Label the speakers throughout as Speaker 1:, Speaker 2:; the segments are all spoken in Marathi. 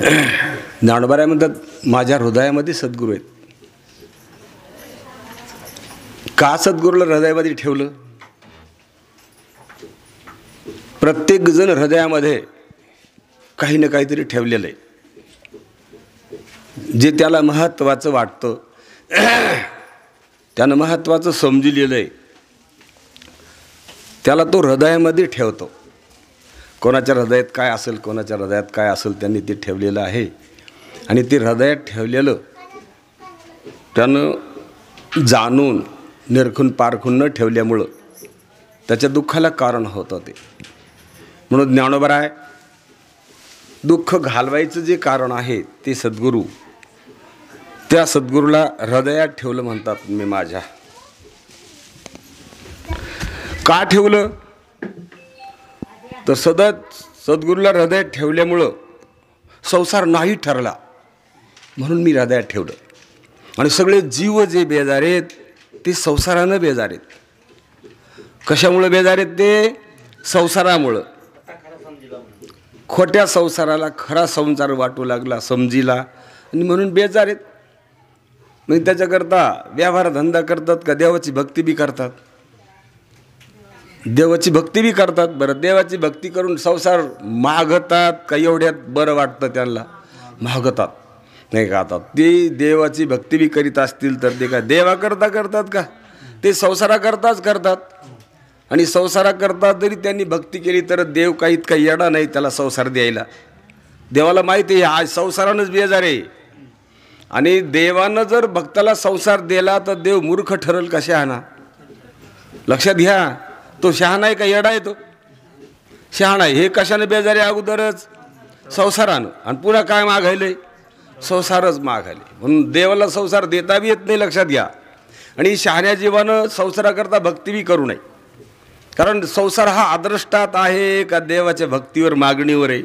Speaker 1: ज्ञानोबा म्हणतात माझ्या हृदयामध्ये सद्गुरू आहेत. का सद्गुरूला हृदयामध्ये ठेवलं? प्रत्येक जण हृदयामध्ये काही ना काहीतरी ठेवलेलं आहे, जे त्याला महत्त्वाचं वाटतं, त्यानं महत्त्वाचं समजलेलं आहे, त्याला तो हृदयामध्ये ठेवतो. कोणाच्या हृदयात काय असेल, कोणाच्या हृदयात काय असेल, त्यांनी ते ठेवलेलं आहे. आणि ते हृदयात ठेवलेलं त्यानं जाणून निरखून पारखून न ठेवल्यामुळं त्याच्या दुःखाला कारण होतं ते. म्हणून ज्ञानोबा आहे दुःख घालवायचं जे कारण आहे ते सद्गुरू, त्या सद्गुरूला हृदयात ठेवलं म्हणतात. मी माझ्या का ठेवलं तर सद्गुरूला हृदयात ठेवल्यामुळं संसार नाही ठरला म्हणून मी हृदयात ठेवलं. आणि सगळे जीव जे बेजार आहेत ते संसारानं बेजार आहेत. कशामुळं बेजार आहेत? ते संसारामुळं. खोट्या संसाराला खरा संसार वाटू लागला, समजीला, आणि म्हणून बेजार आहेत. मग त्याच्याकरता व्यवहार धंदा करतात का देवाची भक्ती बी करतात? देवाची भक्ती बी करतात. बरं, देवाची भक्ती करून संसार मागतात का? एवढ्यात बरं वाटतं त्यांना, मागतात नाही का? आता ते देवाची भक्ती बी करीत असतील तर ते का देवा करता करतात का? ते संसाराकरताच करतात. आणि संसाराकरता जरी त्यांनी भक्ती केली तर देव काही इतका येडा नाही त्याला संसार द्यायला. देवाला माहिती आहे आज संसारानंच बेजार आहे. आणि देवानं जर भक्ताला संसार दिला तर देव मूर्ख ठरल का शहाणा? लक्षात घ्या, तो शहाणा आहे का येडा आहे? तो शहाणा आहे. हे कशाने बेजार आहे? अगोदरच संसारानं, आणि पुन्हा काय मागायलंय? संसारच मागायले. म्हणून देवाला संसार देता बी येत नाही, लक्षात घ्या. आणि शहाण्या जीवानं संसाराकरता भक्ती बी करू नये. कारण संसार हा अदृष्टात आहे का देवाच्या भक्तीवर मागणीवर आहे?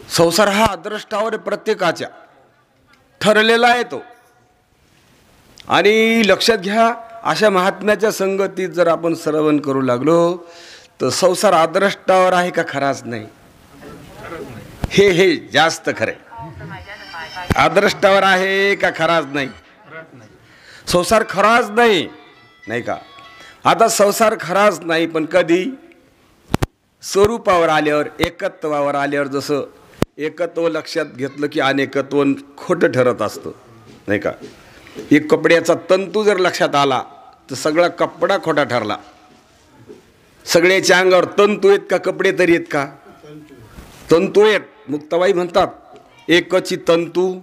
Speaker 1: संसार हा अदृष्टावर प्रत्येकाच्या ठरलेला आहे तो. आणि लक्षात घ्या, अशा महात्म्याच्या संगतीत जर आपण श्रवण करू लागलो तर संसार अदृष्टावर आहे का खराच नाही? हे जास्त खरं आहे. अदृष्टावर आहे का खराच नाही? संसार खराच नाही, नाही का? आता संसार खराच नाही, पण कधी स्वरूपावर आल्यावर, एकत्वावर आल्यावर, जसं एकत्व लक्षात घेतलं की अनेकत्व खोटं ठरत असतं, नाही का? एक कपड्याचा तंतू जर लक्षात आला तर सगळा कपडा खोटा ठरला. सगळ्याच्या अंगावर तंतू आहेत का कपडे तरी आहेत का? तंतू आहेत. मुक्ताबाई म्हणतात एकची तंतू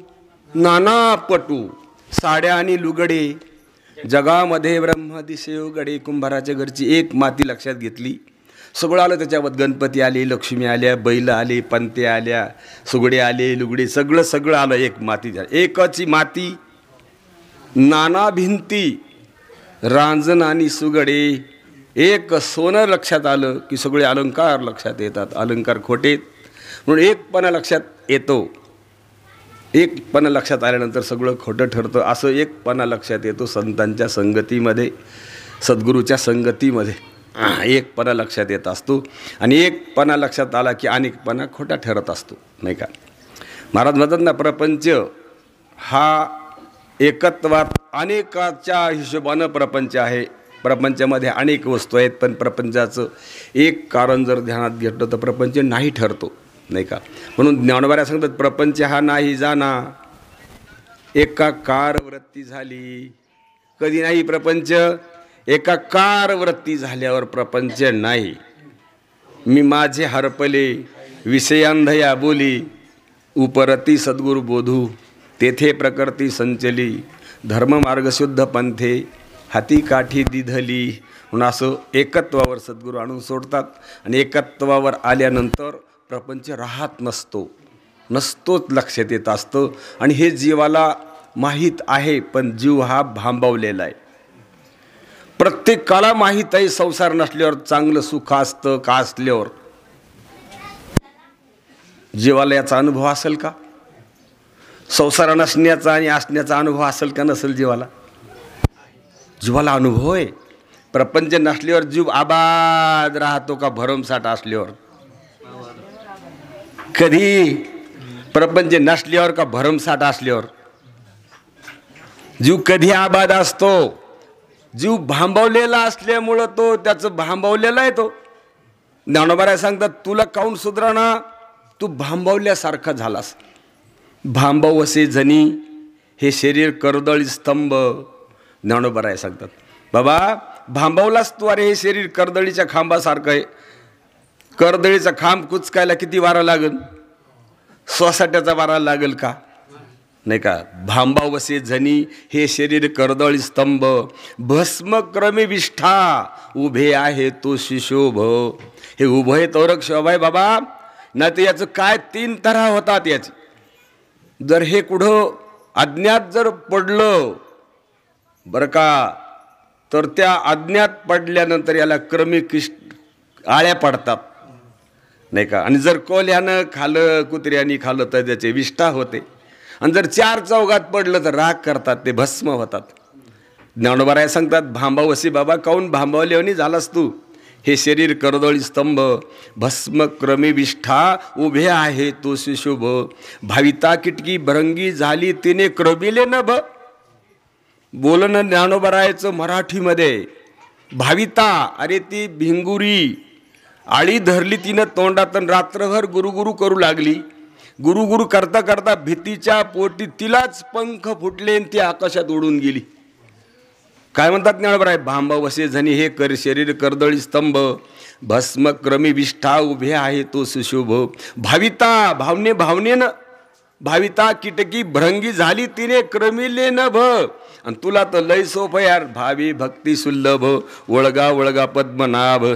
Speaker 1: नाना पटू, साड्या आणि लुगडे जगामध्ये ब्रह्म दिसे उघडे. कुंभाराच्या घरची एक माती लक्षात घेतली, सगळं आलं त्याच्यावर. गणपती आले, लक्ष्मी आल्या, बैल आले, पंते आल्या, सुगडे आले, लुगडे, सगळं आलं एक माती. एकची माती नाना भिंती, रांजण आणि सुगडे. एक सोनं लक्षात आलं की सगळे अलंकार लक्षात येतात. अलंकार खोटे म्हणून एकपणा लक्षात येतो. एकपणा लक्षात आल्यानंतर सगळं खोटं ठरतं. असं एकपणा लक्षात येतो संतांच्या संगतीमध्ये, सद्गुरूच्या संगतीमध्ये एकपणा लक्षात येत असतो. आणि एकपणा लक्षात आला की अनेकपणा खोटा ठरत असतो, नाही का? महाराज म्हणतात ना, प्रपंच हा एकत्वात अनेकाच्या हिशोबानं प्रपंच आहे. प्रपंचामध्ये अनेक वस्तू आहेत, पण प्रपंचाचं एक कारण जर ध्यानात घेतलं तर प्रपंच नाही ठरतो, नाही का? म्हणून ज्ञानोबा सांगतात प्रपंच हा नाही जाना, एकाकार वृत्ती झाली. कधी नाही प्रपंच? एकाकार वृत्ती झाल्यावर प्रपंच नाही. मी माझे हरपले विषयांधया बोली, उपरती सद्गुरु बोधू तेथे प्रकृती संचली. धर्ममार्ग शुद्ध पंथे हाती काठी दिधली. म्हणून असं एकत्वावर सद्गुरू आणून सोडतात. आणि एकत्वावर आल्यानंतर प्रपंच राहत नसतोच लक्षात येत असतं. आणि हे जीवाला माहीत आहे, पण जीव हा भांबवलेला आहे. प्रत्येकाला माहीत आहे संसार नसल्यावर चांगलं सुख असतं का असल्यावर. जीवाला याचा अनुभव असेल का? संसार नसण्याचा आणि असण्याचा अनुभव असेल का नसेल जीवाला? जीवाला अनुभव आहे. प्रपंच नसल्यावर जीव आबाद राहतो का भरमसाठ असल्यावर? कधी प्रपंच नसल्यावर का भरमसाठ असल्यावर. जीव कधी आबाद असतो? जीव भांबवलेला असल्यामुळं तो त्याचं भांबवलेला आहे. तो ज्ञानोबा सांगतात तुला काऊन सुधरणा, तू भांबवल्यासारखा झालास. भांबवसे जनी हे शरीर करदळी स्तंभ. ज्ञानोबा सांगतात बाबा भांबवलास तू. अरे हे शरीर करदळीच्या खांबासारखं आहे. करदळीचा खांब कुचकायला किती वारा लागेल? सोसाट्याचा वारा लागेल का? नाही का. भांबावसे जनी हे शरीर करदळी स्तंभ. भस्मक्रमी विष्ठा उभे आहे तो शिशोभ. हे उभं आहे तोरक शोभा आहे बाबा. नाही तर याचं काय 3 तऱ्हा होतात याचे. जर हे कुठं अज्ञात जर पडलं बरं का, तर त्या अज्ञात पडल्यानंतर याला क्रमिक आळ्या पडतात नाही का. आणि जर कोल्यानं खाल्लं कुत्र्यानी खाल्लं तर त्याचे विष्ठा होते. आणि जर 4 चौघात पडलं तर राग करतात, ते भस्म होतात. ज्ञानोबा सांगतात भांबावसी बाबा काऊन भांबावल्यावानी झालास तू. हे शरीर करदळी स्तंभ भस्मक्रमी विष्ठा उभे आहे तो शिशुभ. भाविता किटकी भरंगी झाली तिने क्रबिले नभ. बोलणं ज्ञानोबरायचं मराठीमध्ये. भाविता अरे ती भिंगुरी आळी धरली तिनं तोंडात. रात्रभर गुरुगुरु करू लागली. गुरुगुरु करता करता भीतीच्या पोटी तिलाच पंख फुटले आणि ती आकाशात उडून गेली. काय म्हणतात ज्ञानोबराय, भांबावसे जनी हे शरीर करदळी स्तंभ भस्मक्रमी विष्ठा उभे आहे तो सुशुभ. भाविता भावनेनं भाविता किटकी भ्रंगी झाली तिने क्रमिले न भ. आणि तुला तर लय सोप यार. भावी भक्ती सुल्लभ वळगा वळगा पद्मनाभ.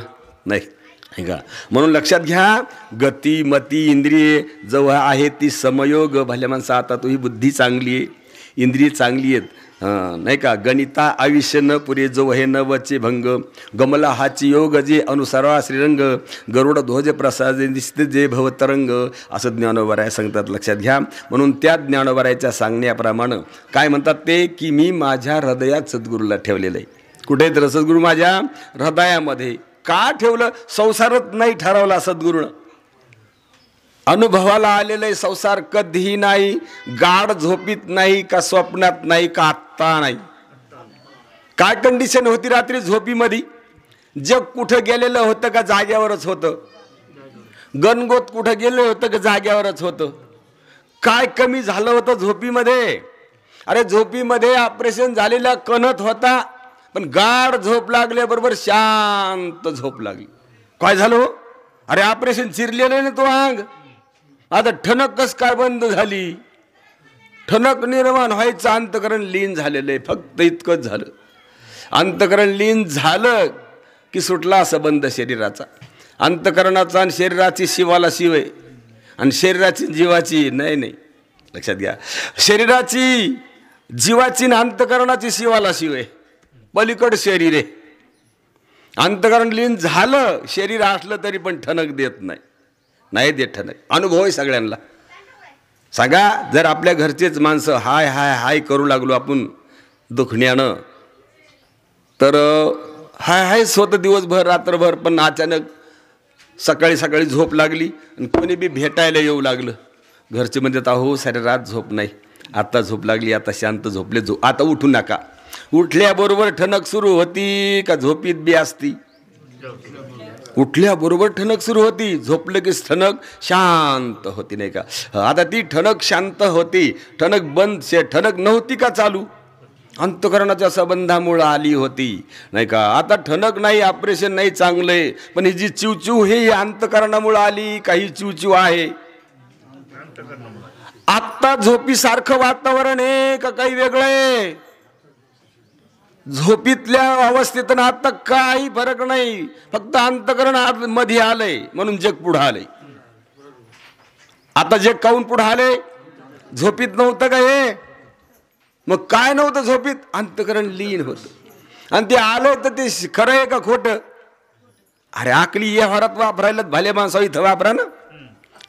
Speaker 1: नाही का. म्हणून लक्षात घ्या गती मती इंद्रिये जवळ आहे ती समयोग. भल्या माणसा आता तुझी बुद्धी चांगली आहे, इंद्रिय चांगली आहेत नाही का. गणिता आयुष्य न पुरे जो हे न वचे भंग. गमला हाची योग जे अनुसरा श्रीरंग. गरुड ध्वज प्रसाद दिसते जे भवतरंग. असं ज्ञानोबराय सांगतात. लक्षात घ्या. म्हणून त्या ज्ञानोबरायच्या सांगण्याप्रमाणे काय म्हणतात ते की मी माझ्या हृदयात सद्गुरूला ठेवलेलं आहे. कुठे तर सद्गुरू माझ्या हृदयामध्ये. का ठेवलं? संसारच नाही ठरवला सद्गुरूनं. अनुभवाला आलेलं संसार कधीही नाही. गाढ झोपीत नाही का स्वप्नात नाही का आत्ता नाही. काय कंडिशन होती रात्री झोपीमध्ये? जग कुठं गेलेलं होतं का जाग्यावरच होतं? गणगोत कुठं गेलं होतं का जाग्यावरच होतं? काय कमी झालं होतं झोपीमध्ये? अरे झोपीमध्ये ऑपरेशन झालेला कणत होता, पण गाढ झोप लागल्याबरोबर शांत झोप लागली. काय झालं? अरे ऑपरेशन चिरलेलं ना तो अंग. आता ठणक कस काय बंद झाली? ठणक निर्माण व्हायचं अंतकरण लीन झालेलं आहे. फक्त इतकंच झालं. अंतकरण लीन झालं की सुटला संबंध शरीराचा. अंतकरणाचा आणि शरीराची शिवाला शिव आहे आणि शरीराची जीवाची नाही. लक्षात घ्या. शरीराची जीवाची आणि अंतकरणाची शिवाला शिव आहे. पलीकड शरीर आहे. अंतकरण लीन झालं शरीर असलं तरी पण ठणक देत नाही देत ठणक. अनुभव आहे सगळ्यांना. सांगा जर आपल्या घरचेच माणसं हाय हाय हाय करू लागलो आपण दुखण्यानं तर हाय हायच होतं दिवसभर रात्रभर. पण अचानक सकाळी सकाळी झोप लागली आणि कोणी बी भेटायला येऊ लागलं. घरचे म्हणतात अहो सारी रात झोप नाही, आता झोप लागली, आता शांत झोपले, आता उठू नका. उठल्याबरोबर ठणक सुरू होती का झोपीत बी असती? उठल्याबरोबर ठणक सुरू होती, झोपलं की ठणक शांत होती नाही का. आता ती ठणक शांत होती. ठणक बंद ठणक नव्हती का चालू? अंतकरणाच्या संबंधामुळे आली होती नाही का. आता ठणक नाही, ऑपरेशन नाही, चांगलंय, पण ही जी चिवचिव हे अंतकरणामुळे आली. काही चिवचिव आहे आत्ता झोपीसारखं वातावरण आहे का काही वेगळं आहे? झोपीतल्या अवस्थेत आता काही फरक नाही. फक्त अंतकरण मध्ये आलंय म्हणून जग पुढे आलंय. आता जग काऊन पुढे आले? झोपीत नव्हतं का हे? मग काय नव्हतं झोपीत? अंतकरण लीन होतं. आणि ते आलं तर ते खरं आहे का खोटं? अरे आकली या घरात वापरायला भाले माणसा इथं वापरा ना.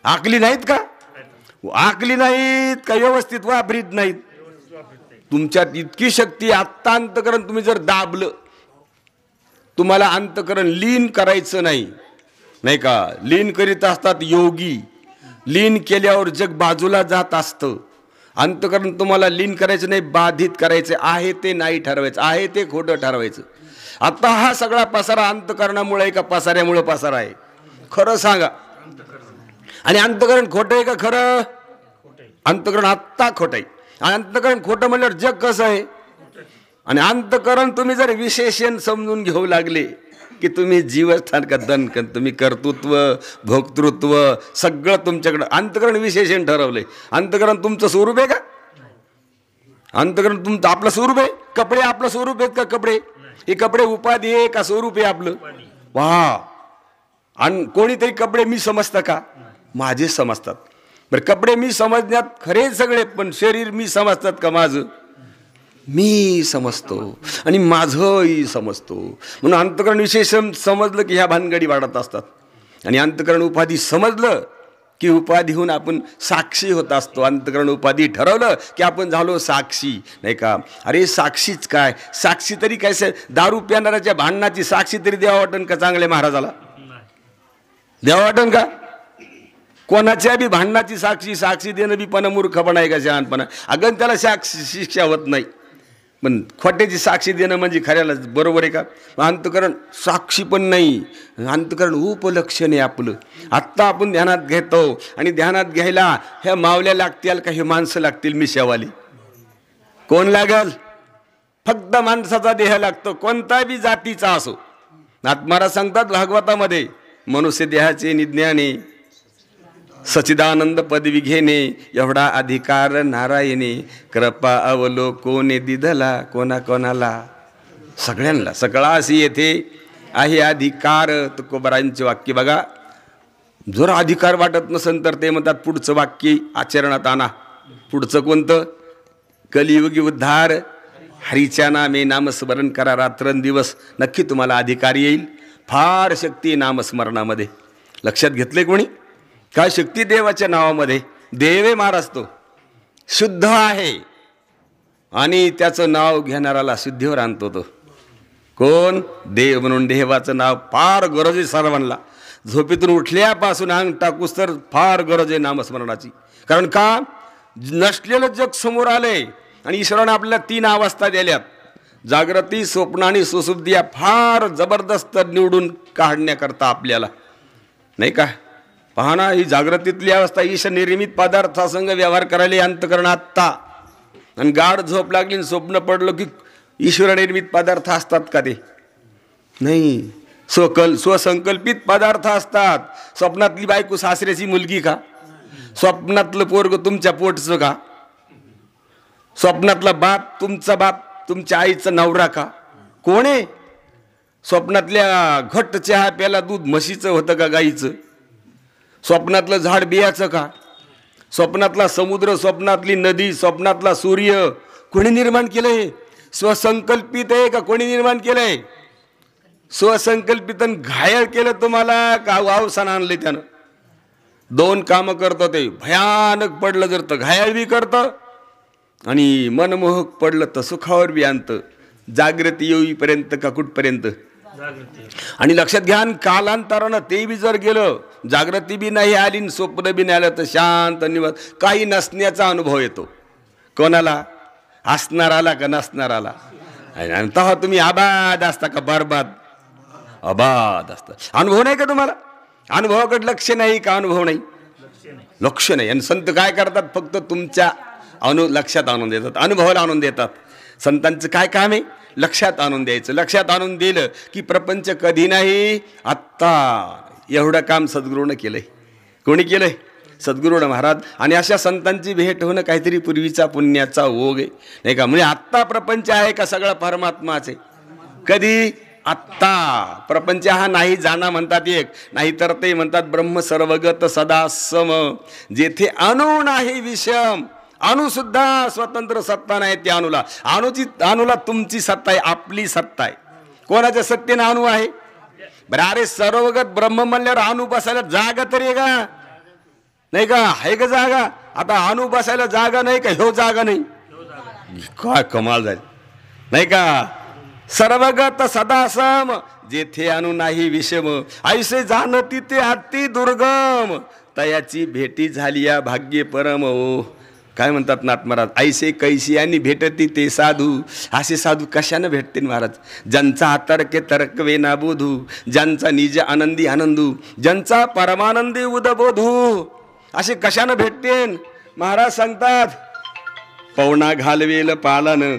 Speaker 1: आकली नाहीत का? आकली नाहीत का व्यवस्थित वापरीत नाहीत? तुमच्यात इतकी शक्ती. आत्ता अंतकरण तुम्ही जर दाबलं, तुम्हाला अंतकरण लीन करायचं नाही का. लीन करीत असतात योगी. लीन केल्यावर जग बाजूला जात असतं. अंतःकरण तुम्हाला लीन करायचं नाही, बाधित करायचं आहे ते नाही ठरवायचं, आहे ते खोटं ठरवायचं. आता हा सगळा पसारा अंतःकरणामुळे का पसाऱ्यामुळे पसारा आहे? खरं सांगा. आणि अंतःकरण खोटं आहे का खरं? अंतःकरण आत्ता खोटं आहे. आणि अंतःकरण खोटं म्हणल्यावर जग कसं आहे? आणि अंतःकरण तुम्ही जर विशेषण समजून घेऊ लागले की तुम्ही जीवस्थान का दणकन, तुम्ही कर्तृत्व भोक्तृत्व सगळं तुमच्याकडं अंतःकरण विशेषण ठरवलंय. अंतःकरण तुमचं स्वरूप आहे का? अंतःकरण तुमचं आपलं स्वरूप आहे? कपडे आपलं स्वरूप आहेत का? कपडे हे कपडे उपाधी आहे का स्वरूप आहे आपलं? वा. आणि कोणीतरी कपडे मी समजतं का? माझे समजतात. बरं, कपडे मी समजण्यात खरे सगळे, पण शरीर मी समजतात का? माझं मी समजतो आणि माझंही समजतो. म्हणून अंतःकरण विशेषण समजलं की ह्या भानगडी वाढत असतात. आणि अंतःकरण उपाधी समजलं की उपाधीहून आपण साक्षी होत असतो. अंतःकरण उपाधी ठरवलं की आपण झालो साक्षी, नाही का? अरे साक्षीच काय, साक्षी तरी काय? दारू पिणाऱ्याच्या भांडणाची साक्षी तरी द्यावं वाटन का चांगल्या महाराजाला? द्यावं वाटन का? कोणाच्या बी भांडणाची साक्षी देणं बी पण मूर्खपणा आहे का शहाणपणा? अगं त्याला शिक्षा होत नाही, पण खोट्याची साक्षी देणं म्हणजे खऱ्याला बरोबर आहे का? अंतःकरण साक्षी पण नाही, अंतःकरण उपलक्षण आहे आपलं. आत्ता आपण ध्यानात घेतो आणि ध्यानात घ्यायला ह्या मावल्या लागतील का हे माणसं लागतील मिशावाली? कोण लागल? फक्त माणसाचा देह लागतो, कोणता बी जातीचा असो. महाराज सांगतात भागवतामध्ये, मनुष्य देहाचे निज्ञाने सचिदानंद पदवी घेणे एवढा अधिकार नारायणे, कृपा अवलोकोने दिधला कोणा कोणाला. सगळ्यांना सगळाशी येथे आहे अधिकार. तुकोबारांचे वाक्य बघा. जर अधिकार वाटत नसेल तर ते म्हणतात पुढचं वाक्य आचरणात आणा. पुढचं कोणतं? कलियुगी उद्धार हरीच्या नामे नामस्मरण करा रात्रंदिवस, नक्की तुम्हाला अधिकार येईल. फार शक्ती नामस्मरणामध्ये. लक्षात घेतले कोणी? काय शक्ती देवाच्या नावामध्ये? देवे महाराज तो शुद्ध आहे आणि त्याचं नाव घेणाराला शुद्धीवर आणतो. तो कोण? देव. म्हणून देवाचं नाव फार गरज आहे सर्वांना. झोपेतून उठल्यापासून अंग टाकूस तर फार गरज आहे नामस्मरणाची. कारण का? नसलेलं जग समोर आलंय आणि ईश्वराने आपल्याला 3 अवस्था दिल्यात, जागृती, स्वप्न आणि सुसुप्ती. या फार जबरदस्त निवडून काढण्याकरता आपल्याला, नाही का? पहा ना, ही जागृतीतली अवस्था ईश निर्मित पदार्थासंग व्यवहार करायला अंतःकरण आत्ता. आणि गाढ झोप लागली आणि स्वप्न पडलं की ईश्वर निर्मित पदार्थ असतात का? ते नाही. स्वसंकल्पित पदार्थ असतात. स्वप्नातली बायको सासऱ्याची मुलगी का? स्वप्नातलं पोरग तुमच्या पोटचं का? स्वप्नातला बाप तुमचा बाप तुमच्या आईचा नवरा का? कोण आहे? स्वप्नातल्या घट्ट चहा प्याला दूध म्हशीचं होतं का गाईचं? स्वप्नातलं झाड बियाचं का? स्वप्नातला समुद्र, स्वप्नातली नदी, स्वप्नातला सूर्य कोणी निर्माण केलंय? स्वसंकल्पित आहे का कोणी निर्माण केलंय? स्वसंकल्पित घायल केलं तुम्हाला का वावसान आणले त्यानं? 2 कामं करतं ते. भयानक पडलं जर तर घायल बी करतं आणि मनमोहक पडलं तर सुखावर बी आणतं. जागृती येईपर्यंत का कुठपर्यंत? आणि लक्षात घ्या, कालांतरानं ते बी जर गेलं, जागृती बी नाही आली, स्वप्न बी नाही आलं, तर शांत निवांत काही नसण्याचा अनुभव येतो. कोणाला? असणाराला का नसणाराला? आणि तेव्हा तुम्ही आबाद असता का बरबाद? आबाद असता. अनुभव नाही का तुम्हाला? अनुभवाकडे लक्ष नाही का? अनुभव नाही, लक्ष नाही. आणि संत काय करतात? फक्त तुमच्या लक्षात आणून देतात, अनुभवाला आणून देतात. संतांचं काय काम आहे? लक्षात आणून द्यायचं. लक्षात आणून दिलं की प्रपंच कधी नाही आत्ता. एवढं काम सद्गुरूनं केलंय. कोणी केलंय? सद्गुरूनं महाराज. आणि अशा संतांची भेट होणं काहीतरी पूर्वीचा पुण्याचा ओघ आहे, नाही का? म्हणजे आत्ता प्रपंच आहे का सगळा परमात्माचे? कधी? आत्ता. प्रपंच हा नाही जाणा म्हणतात एक, नाहीतर ते म्हणतात ब्रह्म सर्वगत सदा सम. जेथे अणु नाही विषम. अणु सुद्धा स्वतंत्र सत्ता नाही त्या अणुला. अणुला तुमची सत्ता आहे, आपली सत्ता आहे. कोणाच्या सत्तेनं अणु आहे? बरं, अरे सर्वगत ब्रह्म म्हणल्यावर अणु बसायला जागा तरी आहे का? नाही का? आहे का जागा? आता अणु बसायला जागा नाही का? ह्यो जागा नाही. काय कमाल झाली, नाही का? सर्वगत सदासम जेथे अणु नाही विषम. ऐसे जाणती ते अति दुर्गम. तयाची भेटी झाली या भाग्य परम ओ. काय म्हणतात नाथ महाराज, ऐसे कैसी आणि भेटती ते साधू. असे साधू कशानं भेटतील महाराज? ज्यांचा अतर्के तर्कवे ना बोधू, ज्यांचा निज आनंदी आनंदू, ज्यांचा परमानंदी उदबोधू. असे कशानं भेटतील? महाराज सांगतात, पवना घालवेल पालन,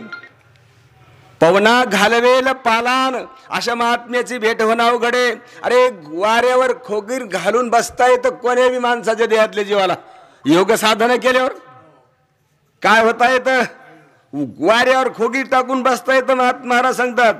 Speaker 1: पवना घालवेल पालान. अशा महात्म्याची भेट होणं अवघडे. अरे वाऱ्यावर खोगीर घालून बसता येतं कोण्याही माणसाच्या देहातल्या जीवाला. योग साधना केल्यावर काय होता येतं? वाऱ्यावर खोगीर टाकून बसता येतं. महाराज सांगतात,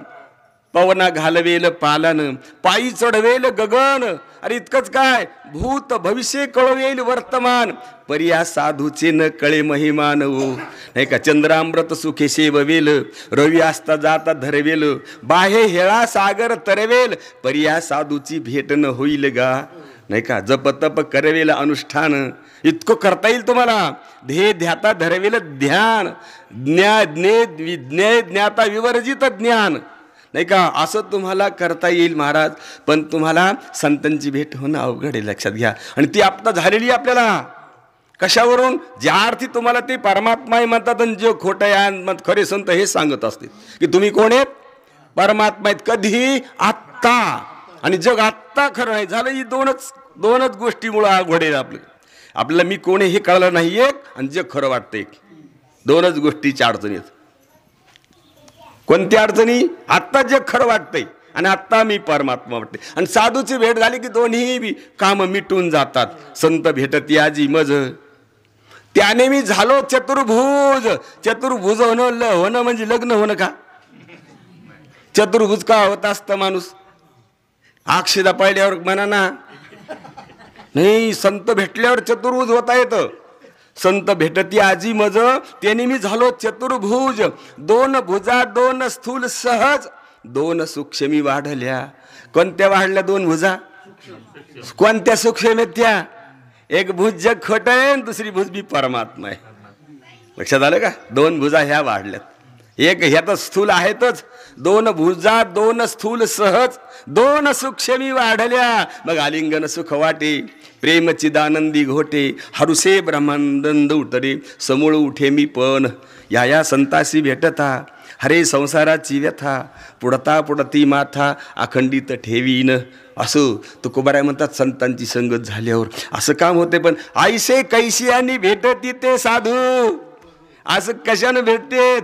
Speaker 1: पवना घालवेल पालन, पायी चढवेल गगन. अरे इतकंच काय, भूत भविष्य कळवेल वर्तमान. पर्या साधूचे न कळे महिमान ओ. नाही का, चंद्रामृत सुखे सेववेल, रवी असता जाता धरवेल, बाहे हेळा सागर तरवेल. पर्या साधूची भेट न होईल गा. नाही का, जप तप करवेल अनुष्ठान. इतकं करता येईल तुम्हाला. ध्येय ध्याता धरवेल ध्यान, ज्ञाय ज्ञाता विवर्जित ज्ञान. नाही का, असं तुम्हाला करता येईल महाराज. पण तुम्हाला संतांची भेट होणं अवघड आहे, लक्षात घ्या. आणि ती आता झालेली आपल्याला. कशावरून? ज्या अर्थी तुम्हाला ते परमात्मा म्हणतात आणि जे खोटं आहे खरे संत हे सांगत असतील की तुम्ही कोण आहेत? परमात्मा आहेत. कधी? आत्ता. आणि जग आत्ता खरं नाही झालं. ही दोनच गोष्टीमुळं अवघड आहे आपल्याला मी कोण आहे हे कळलं नाही एक, आणि जग खरं वाटतं एक. दोनच गोष्टीच्या अडचणी आहेत. कोणत्या अडचणी? आत्ता जग खरं वाटतंय आणि आत्ता मी परमात्मा वाटते. आणि साधूची भेट झाली की दोन्ही बी कामं मिटून जातात. संत भेटती आजी मज, त्याने मी झालो चतुर्भुज. चतुर्भुज होणं म्हणजे लग्न होणं का? चतुर्भुज का होत असतं माणूस? अक्षदा पाहिल्यावर म्हणा ना, नाही, संत भेटल्यावर चतुर्भुज होता येतं. संत भेटती आजी मज, त्याने मी झालो चतुर्भुज. दोन भुजा दोन स्थूल सहज, दोन सूक्ष्मी वाढल्या. कोणत्या वाढल्या दोन भुजा? कोणत्या सूक्ष्म आहेत त्या? एक भुज जग खोट आहे, दुसरी भुज बी परमात्मा आहे. लक्षात आलं का? दोन भुजा ह्या वाढल्यात. एक ह्या तर स्थूल आहेतच. दोन भुजा दोन स्थूल सहज, दोन सूक्ष्मी वाढल्या. मग आलिंगन सुख वाटे, प्रेम चिदानंदी घोटे. हरुसे ब्रह्मानंद उतरे, समूळ उठे मी पण. या संतासी भेटता, हरे संसाराची व्यथा. पुढता पुढती माथा, अखंडित ठेवीन. असं तुकोबाराय म्हणतात, संतांची संगत झाल्यावर असं काम होते. पण ऐसे कैसी आणि भेटती ते साधू. असं कशानं भेटतेत?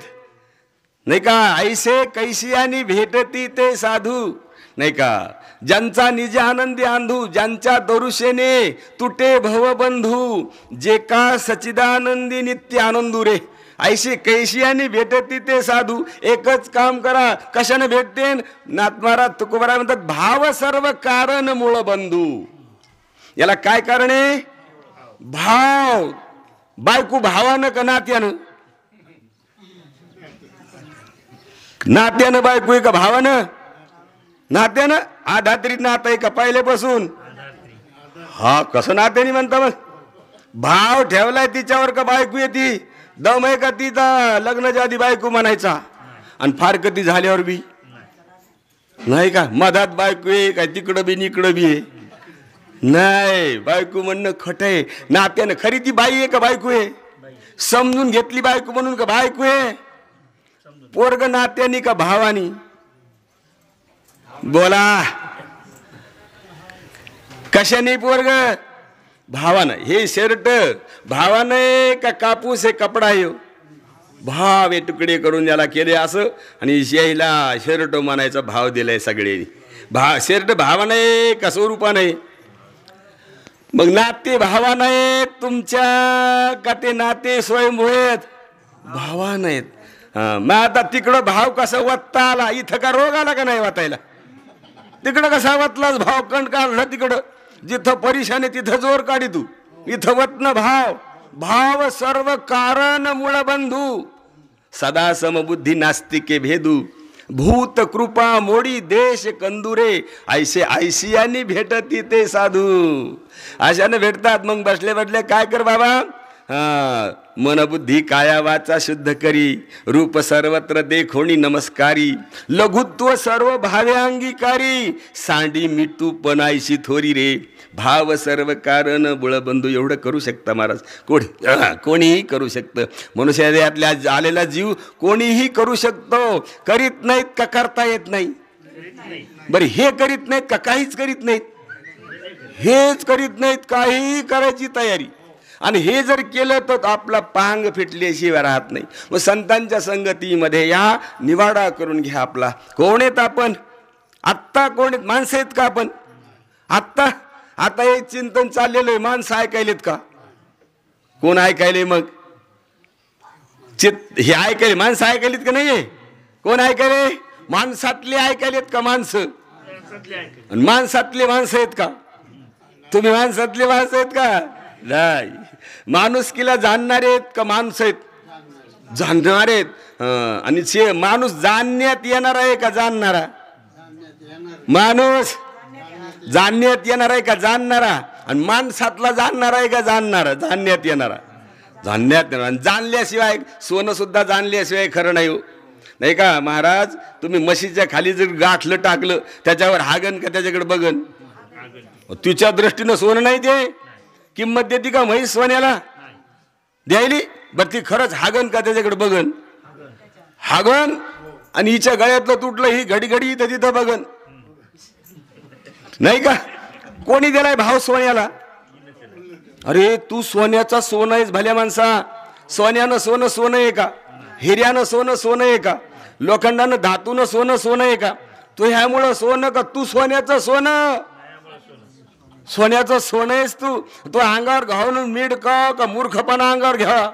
Speaker 1: नाही का, ऐसे कैसी आणि भेटती ते साधू. नाही का, ज्यांचा निज आनंदी आंधू, ज्यांच्या दरुशेने तुटे भवबंधू. जे का सचिदानंदी नित्य आनंदू रे. ऐशी कैशी आणि भेटती ते साधू. एकच काम करा. कशाने भेटते? नाथ महाराज तुकोबाराय म्हणतात, भाव सर्व कारण मूळ बंधू. याला काय कारण आहे? भाव. बायको भावानं का नात्यानं? नात्यानं बायको आहे का भावानं? नात्यानं. आधात्रीत नातं आहे का पहिल्यापासून? हा, कसं नात्याने म्हणता मग? भाव ठेवलाय तिच्यावर का बायको येते? दम आहे का तिचा लग्नाच्या आधी बायको म्हणायचा आणि फार कधी झाल्यावर बी नाही का? मधात बायको आहे काय तिकडं बी इकडं बी आहे? नाही, बायको म्हणणं खट आहे. नात्यानं खरी ती बाई आहे का बायको आहे? समजून घेतली बायको म्हणून का बायको आहे? पोरग नात्यानी का भावानी? बोला, कशाने पोरग? भावानं. हे शर्ट भावानं का कापूस आहे कपडा आहे? भाव हे तुकडे करून याला केले असं, आणि यायला शर्ट म्हणायचा भाव दिलाय सगळे. शर्ट भावानं का स्वरूपानं? मग नाते भावानं आहेत तुमच्या का ते नाते स्वयंभू आहेत? भावानं आहेत. मग आता तिकडं भाव कसा वत्ता आला? इथं का रोग आला का नाही वाटायला? तिकडं कसा वतलाच भाव? कंड काढला तिकडं. जिथं परेशान आहे तिथं जोर काढी तू. इथं वतन भाव. भाव सर्व कारण मूळ बंधू. सदा समबुद्धी नास्तिके भेदू. भूत कृपा मोडी देश कंदुरे. ऐसे ऐशियानी भेटती ते साधू. अशाने भेटतात. मग बसले काय कर बाबा, हा, मन बुद्धी काया वाचा शुद्ध करी, रूप सर्वत्र देखोणी नमस्कारी, लघुत्व सर्व भावे अंगीकारी, सांडी मिठू पनायशी थोरी रे, भाव सर्व कारण बुळबंधू. एवढं करू शकता महाराज, कोणीही करू शकतं. मनुष्यातल्या आलेला जीव कोणीही करू शकतो. करीत नाहीत का करता येत नाही? बरं, हे करीत नाहीत का काहीच करीत नाहीत? हेच करीत नाहीत, काहीही करायची तयारी. आणि हे जर केलं तर आपला पांग फिटल्याशिवाय राहत नाही. मग संतांच्या संगतीमध्ये या, निवाडा करून घ्या आपला. कोण आहेत आपण आत्ता? कोण आहेत? माणसं आहेत का आपण आत्ता? आता हे चिंतन चाललेलं आहे, माणसं ऐकायलेत का? कोण ऐकायले? मग हे ऐकायले, माणसं ऐकायलीत का नाहीये? कोण ऐकायले? माणसातले ऐकायलेत का माणसं? माणसातले माणसं आहेत का तुम्ही? माणसातले माणसं आहेत का? नाही. माणुसकीला जाणणारे आहेत का माणसं आहेत? जाणणारे आहेत. आणि माणूस जाणण्यात येणार आहे का जाणणारा? माणूस जाणण्यात येणार आहे का जाणणारा? आणि माणसातला जाणणार आहे का जाणणारा? जाणण्यात येणारा. जाणण्यात येणार. जाणल्याशिवाय, सोनं सुद्धा जाणल्याशिवाय खरं नाही हो, नाही का महाराज? तुम्ही म्हशीच्या खाली जर गाठलं टाकलं, त्याच्यावर हागन का त्याच्याकडे बघन? तुझ्या दृष्टीनं सोनं नाही ते. किंमत देते का म्हैस सोन्याला? द्यायली. बरं, ती खरंच हागन का त्याच्याकडे बघन? हागन. आणि हिच्या गळ्यातलं तुटलं, ही घडी घडी इथं तिथं बघन, नाही का? कोणी दिलाय भाव सोन्याला? अरे तू सोन्याचा सोनं आहेस भल्या माणसा. सोन्यानं सोनं सोनं आहे का? हिऱ्यानं सोनं सोनं आहे का? लोखंडानं धातूनं सोनं सोनं आहे का? तू ह्यामुळं सोनं का? तू सोन्याचं सोनं, सोन्याचं सोनं आहेस तू. तो अंगावर घालून मीड का मूर्खपणा अंगावर घ्या.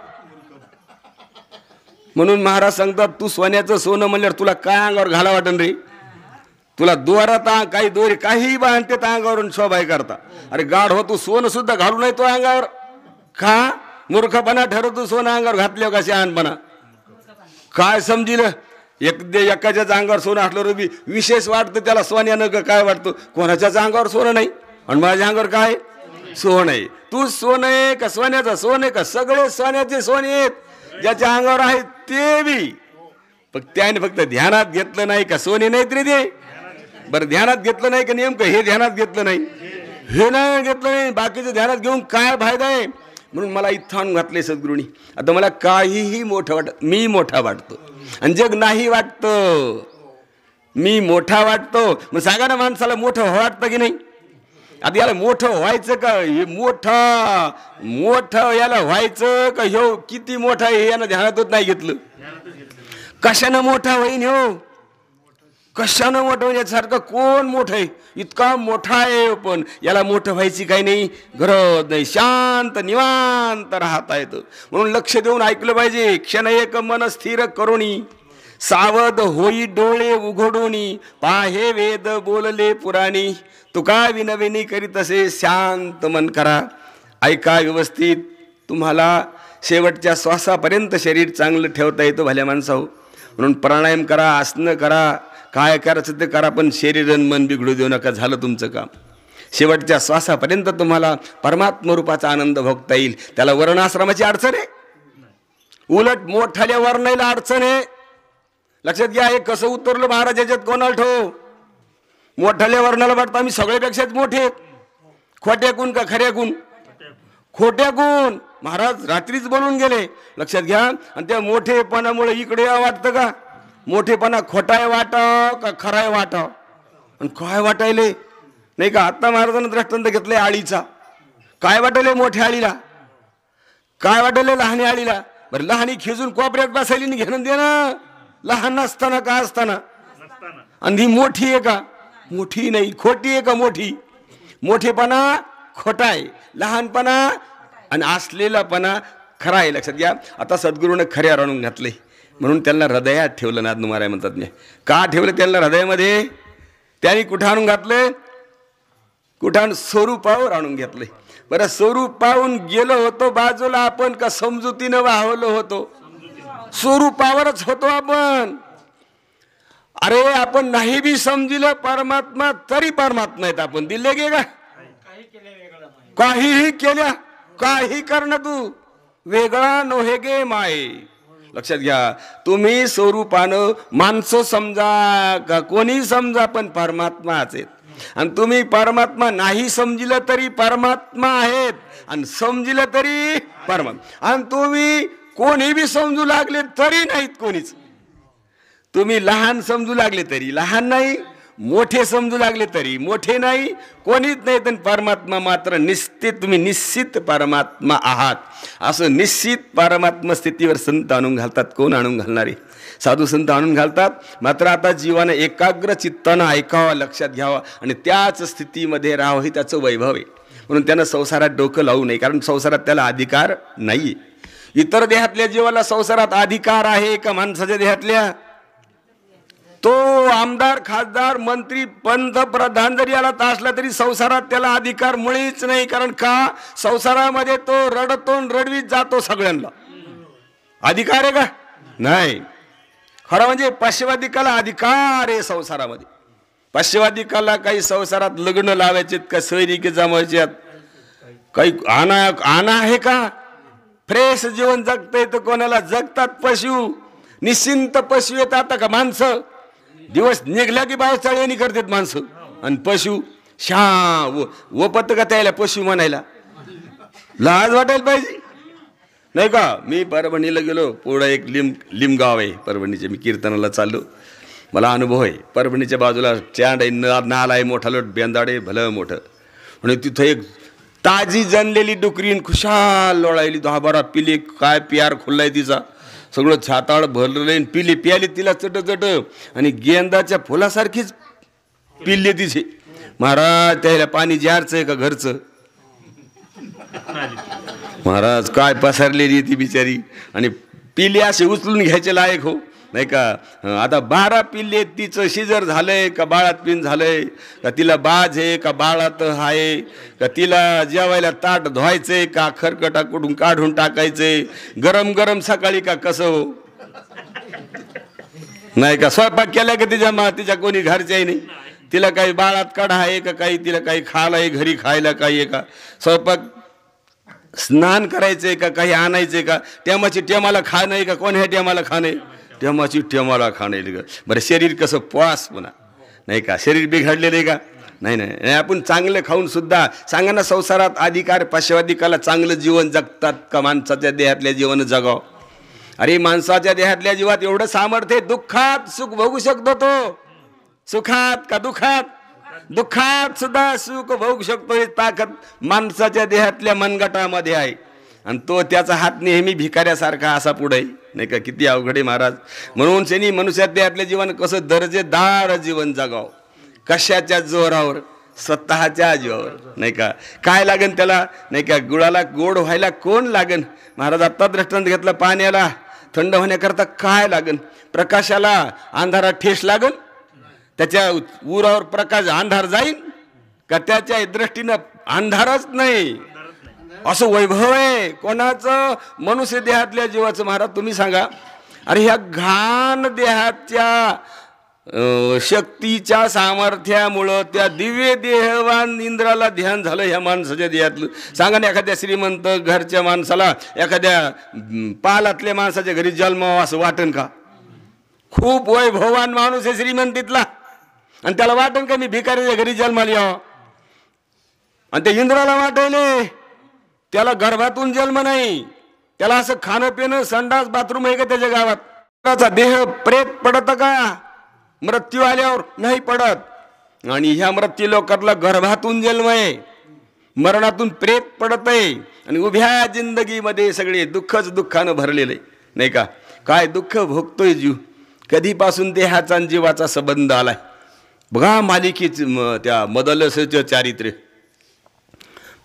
Speaker 1: म्हणून महाराज सांगतात, तू सोन्याचं सोनं म्हणल्यावर तुला काय अंगावर घाला वाटन रे? तुला दोरात काही दोरी काही बांधते अंगावरून शोभाय करता. अरे गाढ हो, तू सोनं सुद्धा घालू नाही तो अंगावर का? मूर्खपणा ठरवतो सोनं अंगावर घातल्यावर. का शहाणपणा? काय समजील? एकाच्याच अंगावर सोनं असलं रुबी विशेष वाटतं त्याला सोन्यानं का काय वाटतं? कोणाच्याच अंगावर सोनं नाही आणि माझ्या अंगावर काय सोनं आहे? तू सोनं आहे का सोन्याचं सोनं आहे का? सगळे सोन्याचे सोने आहेत. ज्याच्या अंगावर आहे ते बी, पण त्याने फक्त ध्यानात घेतलं नाही का सोने नाहीत रे ते. बरं, ध्यानात घेतलं नाही का? नेमकं हे ध्यानात घेतलं नाही, हे नाही घेतलं नाही, बाकीचं ध्यानात घेऊन काय फायदा आहे? म्हणून मला इथं आणून घातले सद्गुरूंनी. आता मला काहीही मोठं वाटत, मी मोठा वाटतो आणि जग नाही वाटतं, मी मोठा वाटतो. मग सांगा ना, माणसाला मोठं वाटतं की नाही? आता याला मोठं व्हायचं का? हे मोठं याला व्हायचं का? ह्यो किती मोठा आहे यानं ध्यानातच नाही घेतलं. कशानं मोठा होईन ह्यो? कशानं मोठं होईन? यासारखं कोण मोठं आहे? इतका मोठा आहे, पण याला मोठं व्हायची काही नाही गरज नाही. शांत निवांत राहता येतं. म्हणून लक्ष देऊन ऐकलं पाहिजे. क्षण एक मन स्थिर करुणी, सावध होई डोळे उघडोनी, पाहे वेद बोलले पुराणी, तुका विनविनी करीत असे शांत मन करा. ऐका व्यवस्थित. तुम्हाला शेवटच्या श्वासापर्यंत शरीर चांगलं ठेवता येतं भल्या माणसाहो. म्हणून प्राणायाम करा, आसनं करा, काय करायचं ते करा, पण शरीर आणि मन बिघडू देऊ नका. झालं तुमचं काम. शेवटच्या श्वासापर्यंत तुम्हाला परमात्म रूपाचा आनंद भोगता येईल. त्याला वर्णाश्रमाची अडचण आहे, उलट मोठाल्या वर्णाला अडचण आहे. लक्षात घ्या. हे कसं उतरलं महाराज याच्यात कोणाला ठेव? मोठाल्या वर्णाला वाटतं आम्ही सगळ्यापेक्षाच मोठे आहेत. खोट्याकून का खऱ्याकून? खोट्याकून. महाराज रात्रीच बोलून गेले. लक्षात घ्या. आणि त्या मोठेपणामुळे इकडे वाटतं का? मोठेपणा खोटाय वाटाव का खराय वाटाव? आणि काय वाटायले नाही का? आत्ता महाराजांना दृष्टांत घेतलंय आळीचा. काय वाटायले मोठ्या आळीला? काय वाटायले लहानी आळीला? बरं, लहानी खिजून कोपऱ्यात बसायली घेणं देणं, लहान असताना का असताना. आणि ही मोठी आहे का? मोठी नाही. खोटी आहे का मोठी? मोठेपणा खोटा आहे, लहानपणा आणि असलेलापणा खरा आहे. लक्षात घ्या. आता सद्गुरूनं खऱ्यावर आणून घातले, म्हणून त्यांना हृदयात ठेवलं. नाद महाराज म्हणतात नाही का ठेवलं त्यांना हृदयामध्ये? त्यांनी कुठं आणून घातलं? कुठं? स्वरूपावर आणून घेतले. बरं, स्वरूप पाहून गेलो होतो बाजूला आपण का समजुतीनं वाहवलो होतो? स्वरूपावरच होतो आपण. अरे आपण नाही बी समजिलं परमात्मा तरी परमात्मा आहेत आपण. दिले गे का? काहीही केल्या, काही करणं तू वेगळा नव्हे गे माये. लक्षात घ्या, तुम्ही स्वरूपानं माणसं समजा का कोणी समजा, पण परमात्माच आहेत. आणि तुम्ही परमात्मा नाही समजिलं तरी परमात्मा आहेत, आणि समजिलं तरी परमात्मा. आणि तुम्ही कोणी बी समजू लागले तरी नाहीत कोणीच. तुम्ही लहान समजू लागले तरी लहान नाही, मोठे समजू लागले तरी मोठे नाही, कोणीच नाही. तर परमात्मा मात्र निश्चित, तुम्ही निश्चित परमात्मा आहात. असं निश्चित परमात्मा स्थितीवर संत आणून घालतात. कोण आणून घालणारे? साधू संत आणून घालतात. मात्र आता जीवानं एकाग्र चित्तानं ऐकावं, लक्षात घ्यावं, आणि त्याच स्थितीमध्ये राहावं. हे त्याचं वैभव आहे. म्हणून त्यानं संसारात डोकं लावू नये, कारण संसारात त्याला अधिकार नाही. इतर देहातल्या जीवाला संसारात अधिकार आहे का माणसाच्या देहातल्या? तो आमदार, खासदार, मंत्री, पंतप्रधान जरी आला असला तरी संसारात त्याला अधिकार मुळीच नाही. कारण का? संसारामध्ये तो रडतो, रडवीत जातो सगळ्यांना. अधिकार आहे का? नाही. खरं म्हणजे पाश्चिवादिकाला अधिकार आहे संसारामध्ये. पाश्चिवादिकाला काही संसारात लग्न लावायचे का, सैनिक जमायचे, काही आना आहे का? फ्रेश जीवन जगतंय तर कोणाला जगतात पशु, निश्चिंत पशु येतात. आता का माणसं दिवस निघल्या की बावचाळणी करतात माणसं, आणि पशु वपत का त्याला पशु म्हणायला लाज वाटायला पाहिजे नाही का? मी परभणीला गेलो, पुढं एक लिमगाव आहे परभणीचे. मी कीर्तनाला चाललो, मला अनुभव आहे. परभणीच्या बाजूला चांड आहे, नाला आहे मोठा, लोट बेंदाड आहे भलं मोठं. आणि तिथं एक ताजी जनलेली डुकरीन खुशाल लोळायली, 10-12 पिली, काय प्यार खुल्लाय तिचा, सगळं छाताळ भरलं, पिली प्याली तिला चट चट, आणि गेंदाच्या फुलासारखीच पिल्ले तिचे. महाराज त्याला पाणी जारचं आहे का घरचं? महाराज काय पसरलेली ती बिचारी, आणि पिल्ले असे उचलून घ्यायचे लायक हो नाही का? आता 12 पिल्ले, तिचं शिजर झालंय का बाळात पिन झालंय का, तिला बाज आहे का बाळात आहे का, तिला जेवायला ताट धुवायचंय का खरकटा कुठून काढून टाकायचंय, गरम गरम सकाळी का कसं हो नाही का? स्वयंपाक केला का तिच्या कोणी घरच्याही नाही. तिला काही बाळात काढा आहे का, काही तिला काही खायला आहे घरी खायला काही आहे का, स्वयंपाक स्नान करायचंय का, काही आणायचंय का, टेमाची टेमाला खाणं आहे का, कोण ह्या टेमाला खाणं आहे, टेमाची टेमाला खाणं आहे. बरं शरीर कसं पास पुन्हा नाही का? शरीर बिघडलेलं आहे का? नाही नाही. आपण चांगलं खाऊन सुद्धा सांगा ना, संसारात अधिकार पाश्चिवादिकाला चांगलं जीवन जगतात का माणसाच्या देहातल्या जीवन जगाव? अरे माणसाच्या देहातल्या जीवात एवढं सामर्थ्य, दुःखात सुख भोगू शकतो तो. सुखात का दुःखात? दुःखात सुद्धा सुख भोगू शकतो. ही ताकद माणसाच्या देहातल्या मनगटामध्ये आहे. आणि तो त्याचा हात नेहमी भिकाऱ्यासारखा असा पुढे नाही का? किती अवघडे महाराज. म्हणून त्यांनी मनुष्यात देहातल्या जीवन कसं दर्जेदार जीवन जगाव. कशाच्या जोरावर? स्वतःच्या जीवावर नाही का? काय लागेल त्याला नाही का? गुळाला गोड व्हायला कोण लागेल? महाराज आत्ता दृष्टांत घेतला, पाण्याला थंड होण्याकरता काय लागेल? प्रकाशाला अंधारात ठेस लागेल? त्याच्या उरावर प्रकाश अंधार जाईल का? त्याच्या दृष्टीनं अंधारच नाही. असं वैभव आहे कोणाचं? मनुष्य देहातल्या जीवाचं. महाराज तुम्ही सांगा, अरे ह्या घाण देहाच्या शक्तीच्या सामर्थ्यामुळं त्या दिव्य देहवान इंद्राला ध्यान झालं ह्या माणसाच्या देहातलं. सांगा ना, एखाद्या श्रीमंत घरच्या माणसाला एखाद्या पालातल्या माणसाच्या घरी जन्मावं असं वाटन का? खूप वैभवान माणूस आहे श्रीमंतीतला, आणि त्याला वाटन का मी भिकारीच्या घरी जन्माला यावं? आणि ते इंद्राला वाटायले त्याला गर्भातून जन्म नाही, त्याला असं खाणं पिणं संडास बाथरूम आहे का त्याच्या गावात? त्याचा देह प्रेत पडत का? मृत्यू आल्यावर नाही पडत. आणि ह्या मृत्यू लोकातला गर्भातून जन्म आहे, मरणातून प्रेत पडत आहे. आणि उभ्या जिंदगीमध्ये सगळे दुःखच दुःखानं भरलेले नाही का? काय दुःख भोगतोय जीव. कधीपासून देहाचा आणि जीवाचा संबंध आलाय बघा. मालिकेचं त्या मदलसाचं चारित्र्य.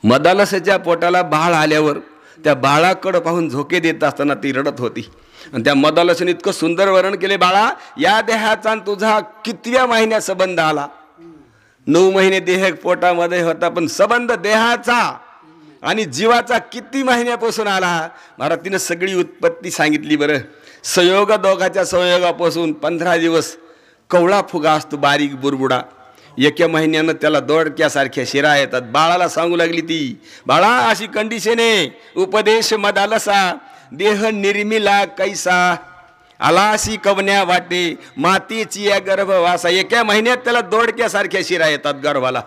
Speaker 1: मदालसाच्या पोटाला बाळ आल्यावर त्या बाळाकडं पाहून झोके देत असताना ती रडत होती. आणि त्या मदालसाने इतकं सुंदर वर्णन केले, बाळा या देहाचा तुझा कितव्या महिन्यात संबंध आला? 9 महिने देह पोटामध्ये होता, पण संबंध देहाचा आणि जीवाचा किती महिन्यापासून आला? महाराज तिनं सगळी उत्पत्ती सांगितली. बरं, संयोग दोघाच्या संयोगापासून 15 दिवस कवळा फुगा असतो, बारीक बुरबुडा. एका महिन्यानं त्याला दोडक्यासारख्या शिरा येतात. बाळाला सांगू लागली ती, बाळा अशी कंडिशन आहे, उपदेश मदालसा देह निर्मिला कैसा, आलासी कवन्या वाटे मातीची या गर्भवासा. एका महिन्यात त्याला दोडक्यासारख्या शिरा येतात गर्भाला.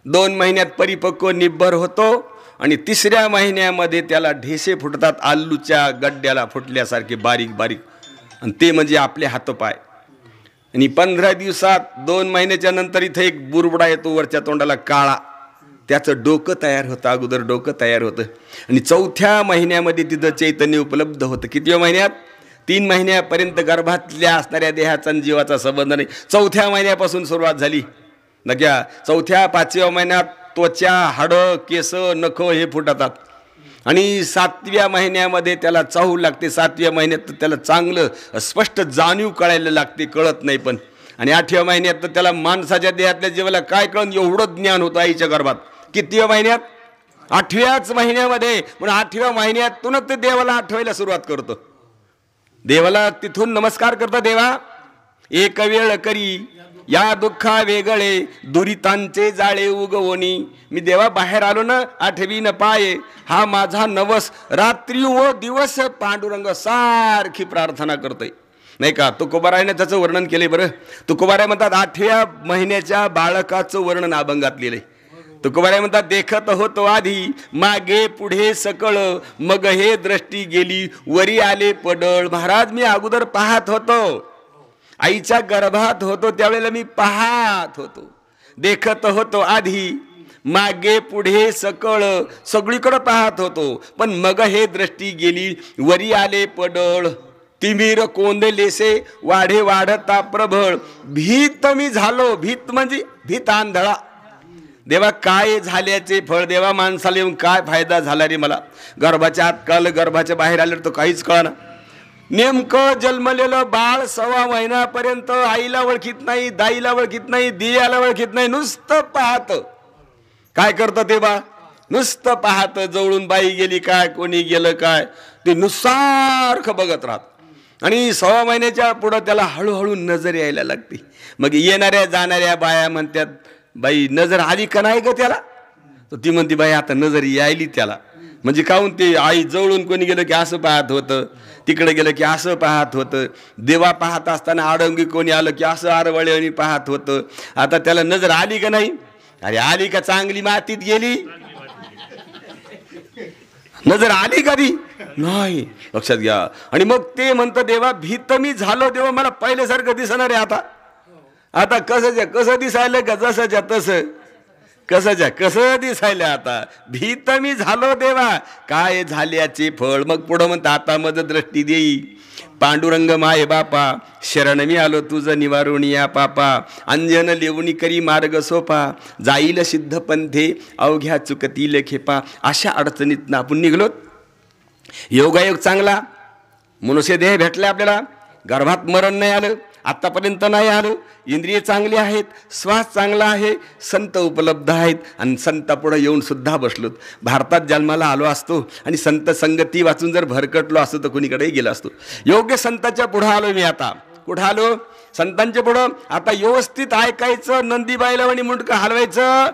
Speaker 1: 2 महिन्यात परिपक्व निब्बर होतो आणि 3ऱ्या महिन्यामध्ये त्याला ढेसे फुटतात, आलूच्या गड्ड्याला फुटल्यासारखे बारीक बारीक, आणि ते म्हणजे आपले हातपाय. आणि 15 दिवसात 2 महिन्याच्या नंतर इथे एक बुरबुडा येतो वरच्या तोंडाला काळा, त्याचं डोकं तयार होतं, अगोदर डोकं तयार होतं. आणि 4थ्या महिन्यामध्ये तिथं चैतन्य उपलब्ध होतं. कितव्या महिन्यात? 3 महिन्यापर्यंत गर्भातल्या असणाऱ्या देहाचा आणि जीवाचा संबंध नाही. 4थ्या महिन्यापासून सुरुवात झाली. नक्या 4थ्या 5व्या महिन्यात त्वचा, हाडं, केस, नख हे फुटतात. आणि 7व्या महिन्यामध्ये त्याला चाहू लागते. 7व्या महिन्यात तर त्याला चांगलं स्पष्ट जाणीव कळायला लागते, कळत नाही पण. आणि 8व्या महिन्यात तर त्याला माणसाच्या देहातल्या जीवाला काय कळून एवढं ज्ञान होतं आईच्या गर्भात. कितव्या महिन्यात? 8व्याच महिन्यामध्ये. म्हणून 8व्या महिन्यातूनच ते देवाला आठवायला सुरुवात करतो. देवाला तिथून नमस्कार करतो, देवा एक वेळ करी या दुःखा वेगळे दुरितांचे जाळे उगवणी. मी देवा बाहेर आलो ना, 8वी पाये हा माझा नवस, रात्री व दिवस पांडुरंग सारखी प्रार्थना करतोय, नाही का. तुकोबारायने त्याचं वर्णन केले. बरं, तुकोबाराय म्हणतात 8व्या महिन्याच्या बाळकाचं वर्णन अभंगात लिहिलंय. तुकोबाराय म्हणतात, देखत होतो आधी मागे पुढे सकळ, मग हे दृष्टी गेली वरी आले पडळ. महाराज मी अगोदर पाहत होतो, आईच्या गर्भात होतो त्यावेळेला मी पाहत होतो. देखत होतो आधी मागे पुढे सकळ, सगळीकडे पाहत होतो. पण मग हे दृष्टी गेली वरी आले पडळ. तिमीर कोंदलेसे वाढे वाढता प्रबळ. भीत मी झालो, भीत म्हणजे भीत आंधळा. देवा काय झाल्याचे फळ, देवा माणसाला येऊन काय फायदा झाला रे मला. गर्भाच्या आत कळलं, गर्भाच्या बाहेर आलं तर काहीच कळना. नेमकं जन्मलेलं बाळ 1.25 महिन्यापर्यंत आईला ओळखीत नाही, दाईला ओळखीत नाही, दियाला ओळखीत नाही, नुसतं पाहत. काय करतं ते बाळ? नुसतं पाहत. जवळून बाई गेली काय, कोणी गेलं काय, ते नुसारखं बघत राहत. आणि 1.25 महिन्याच्या पुढं त्याला हळूहळू नजर यायला लागते. मग येणाऱ्या जाणाऱ्या बाया म्हणतात, बाई नजर आली का नाही ग त्याला? तर ती म्हणते, बाई आता नजर यायली त्याला. म्हणजे काहून ते आई जवळून कोणी गेलं की असं पाहत होतं, तिकडे गेलं की असं पाहत होतं. देवा पाहत असताना आडंगी कोणी आलं की असं आरवळ्याने पाहत होतं. आता त्याला नजर आली का नाही? अरे आली का चांगली मातीत गेली? नजर आली कधी नाही, लक्षात घ्या. आणि मग ते म्हणतं, देवा भीत मी झालो, देवा मला पहिल्यासारखं दिसणार आहे आता. आता कसं दिसायलं का जसंच्या तसं, कसं दिसायला आता. भीत मी झालो देवा, काय झाल्याचे फळ. मग पुढं म्हणतं, आता मज दृष्टी देई पांडुरंग माय बापा, शरण मी आलो तुझं निवारून या पापा. अंजन लेवणी करी मार्ग सोपा, जाईल सिद्ध पंथे अवघ्या चुकतील खेपा. अशा अडचणीतनं आपण निघलोत. योगायोग चांगला, मनुष्य देह भेटला आपल्याला, गर्भात मरण नाही आलं, आत्तापर्यंत नाही आलं, इंद्रिय चांगली आहेत, श्वास चांगला आहे, संत उपलब्ध आहेत. आणि संतापुढं येऊन सुद्धा बसलोत. भारतात जन्माला आलो असतो आणि संत संगती वाचून जर भरकटलो असतो तर कुणीकडेही गेलो असतो. योग्य संतांच्या पुढं आलो मी आता. कुठं आलो? संतांच्या पुढं. आता व्यवस्थित ऐकायचं, नंदीबाईला आणि मुंडकं हलवायचं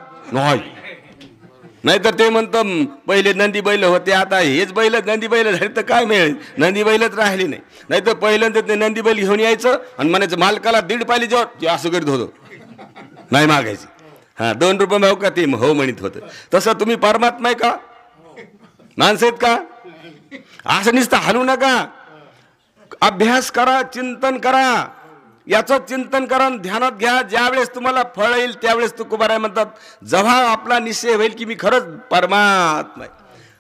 Speaker 1: नाही तर ते म्हणतं पहिले नंदी बैल होते, आता हेच बैल नंदी बैल झाले तर काय मिळेल? नंदी बैलच राहिले नाही. नाही तर पहिल्यांदा ते नंदी बैल घेऊन यायचं आणि म्हणायचं मालकाला 1.5 पायली जेव्हा ते असं करीत होतो, नाही मागायची. हां 2 रुपये भाऊ का? ते हो म्हणत होतं. तसं तुम्ही परमात्मा आहे का? माणसं आहेत का? असं नुसतं हलू नका. अभ्यास करा, चिंतन करा, याचं चिंतन करा, ध्यानात घ्या. ज्यावेळेस तुम्हाला फळ येईल त्यावेळेस तुकोबाराय म्हणतात, जेव्हा आपला निश्चय होईल की मी खरंच परमात्मा आहे,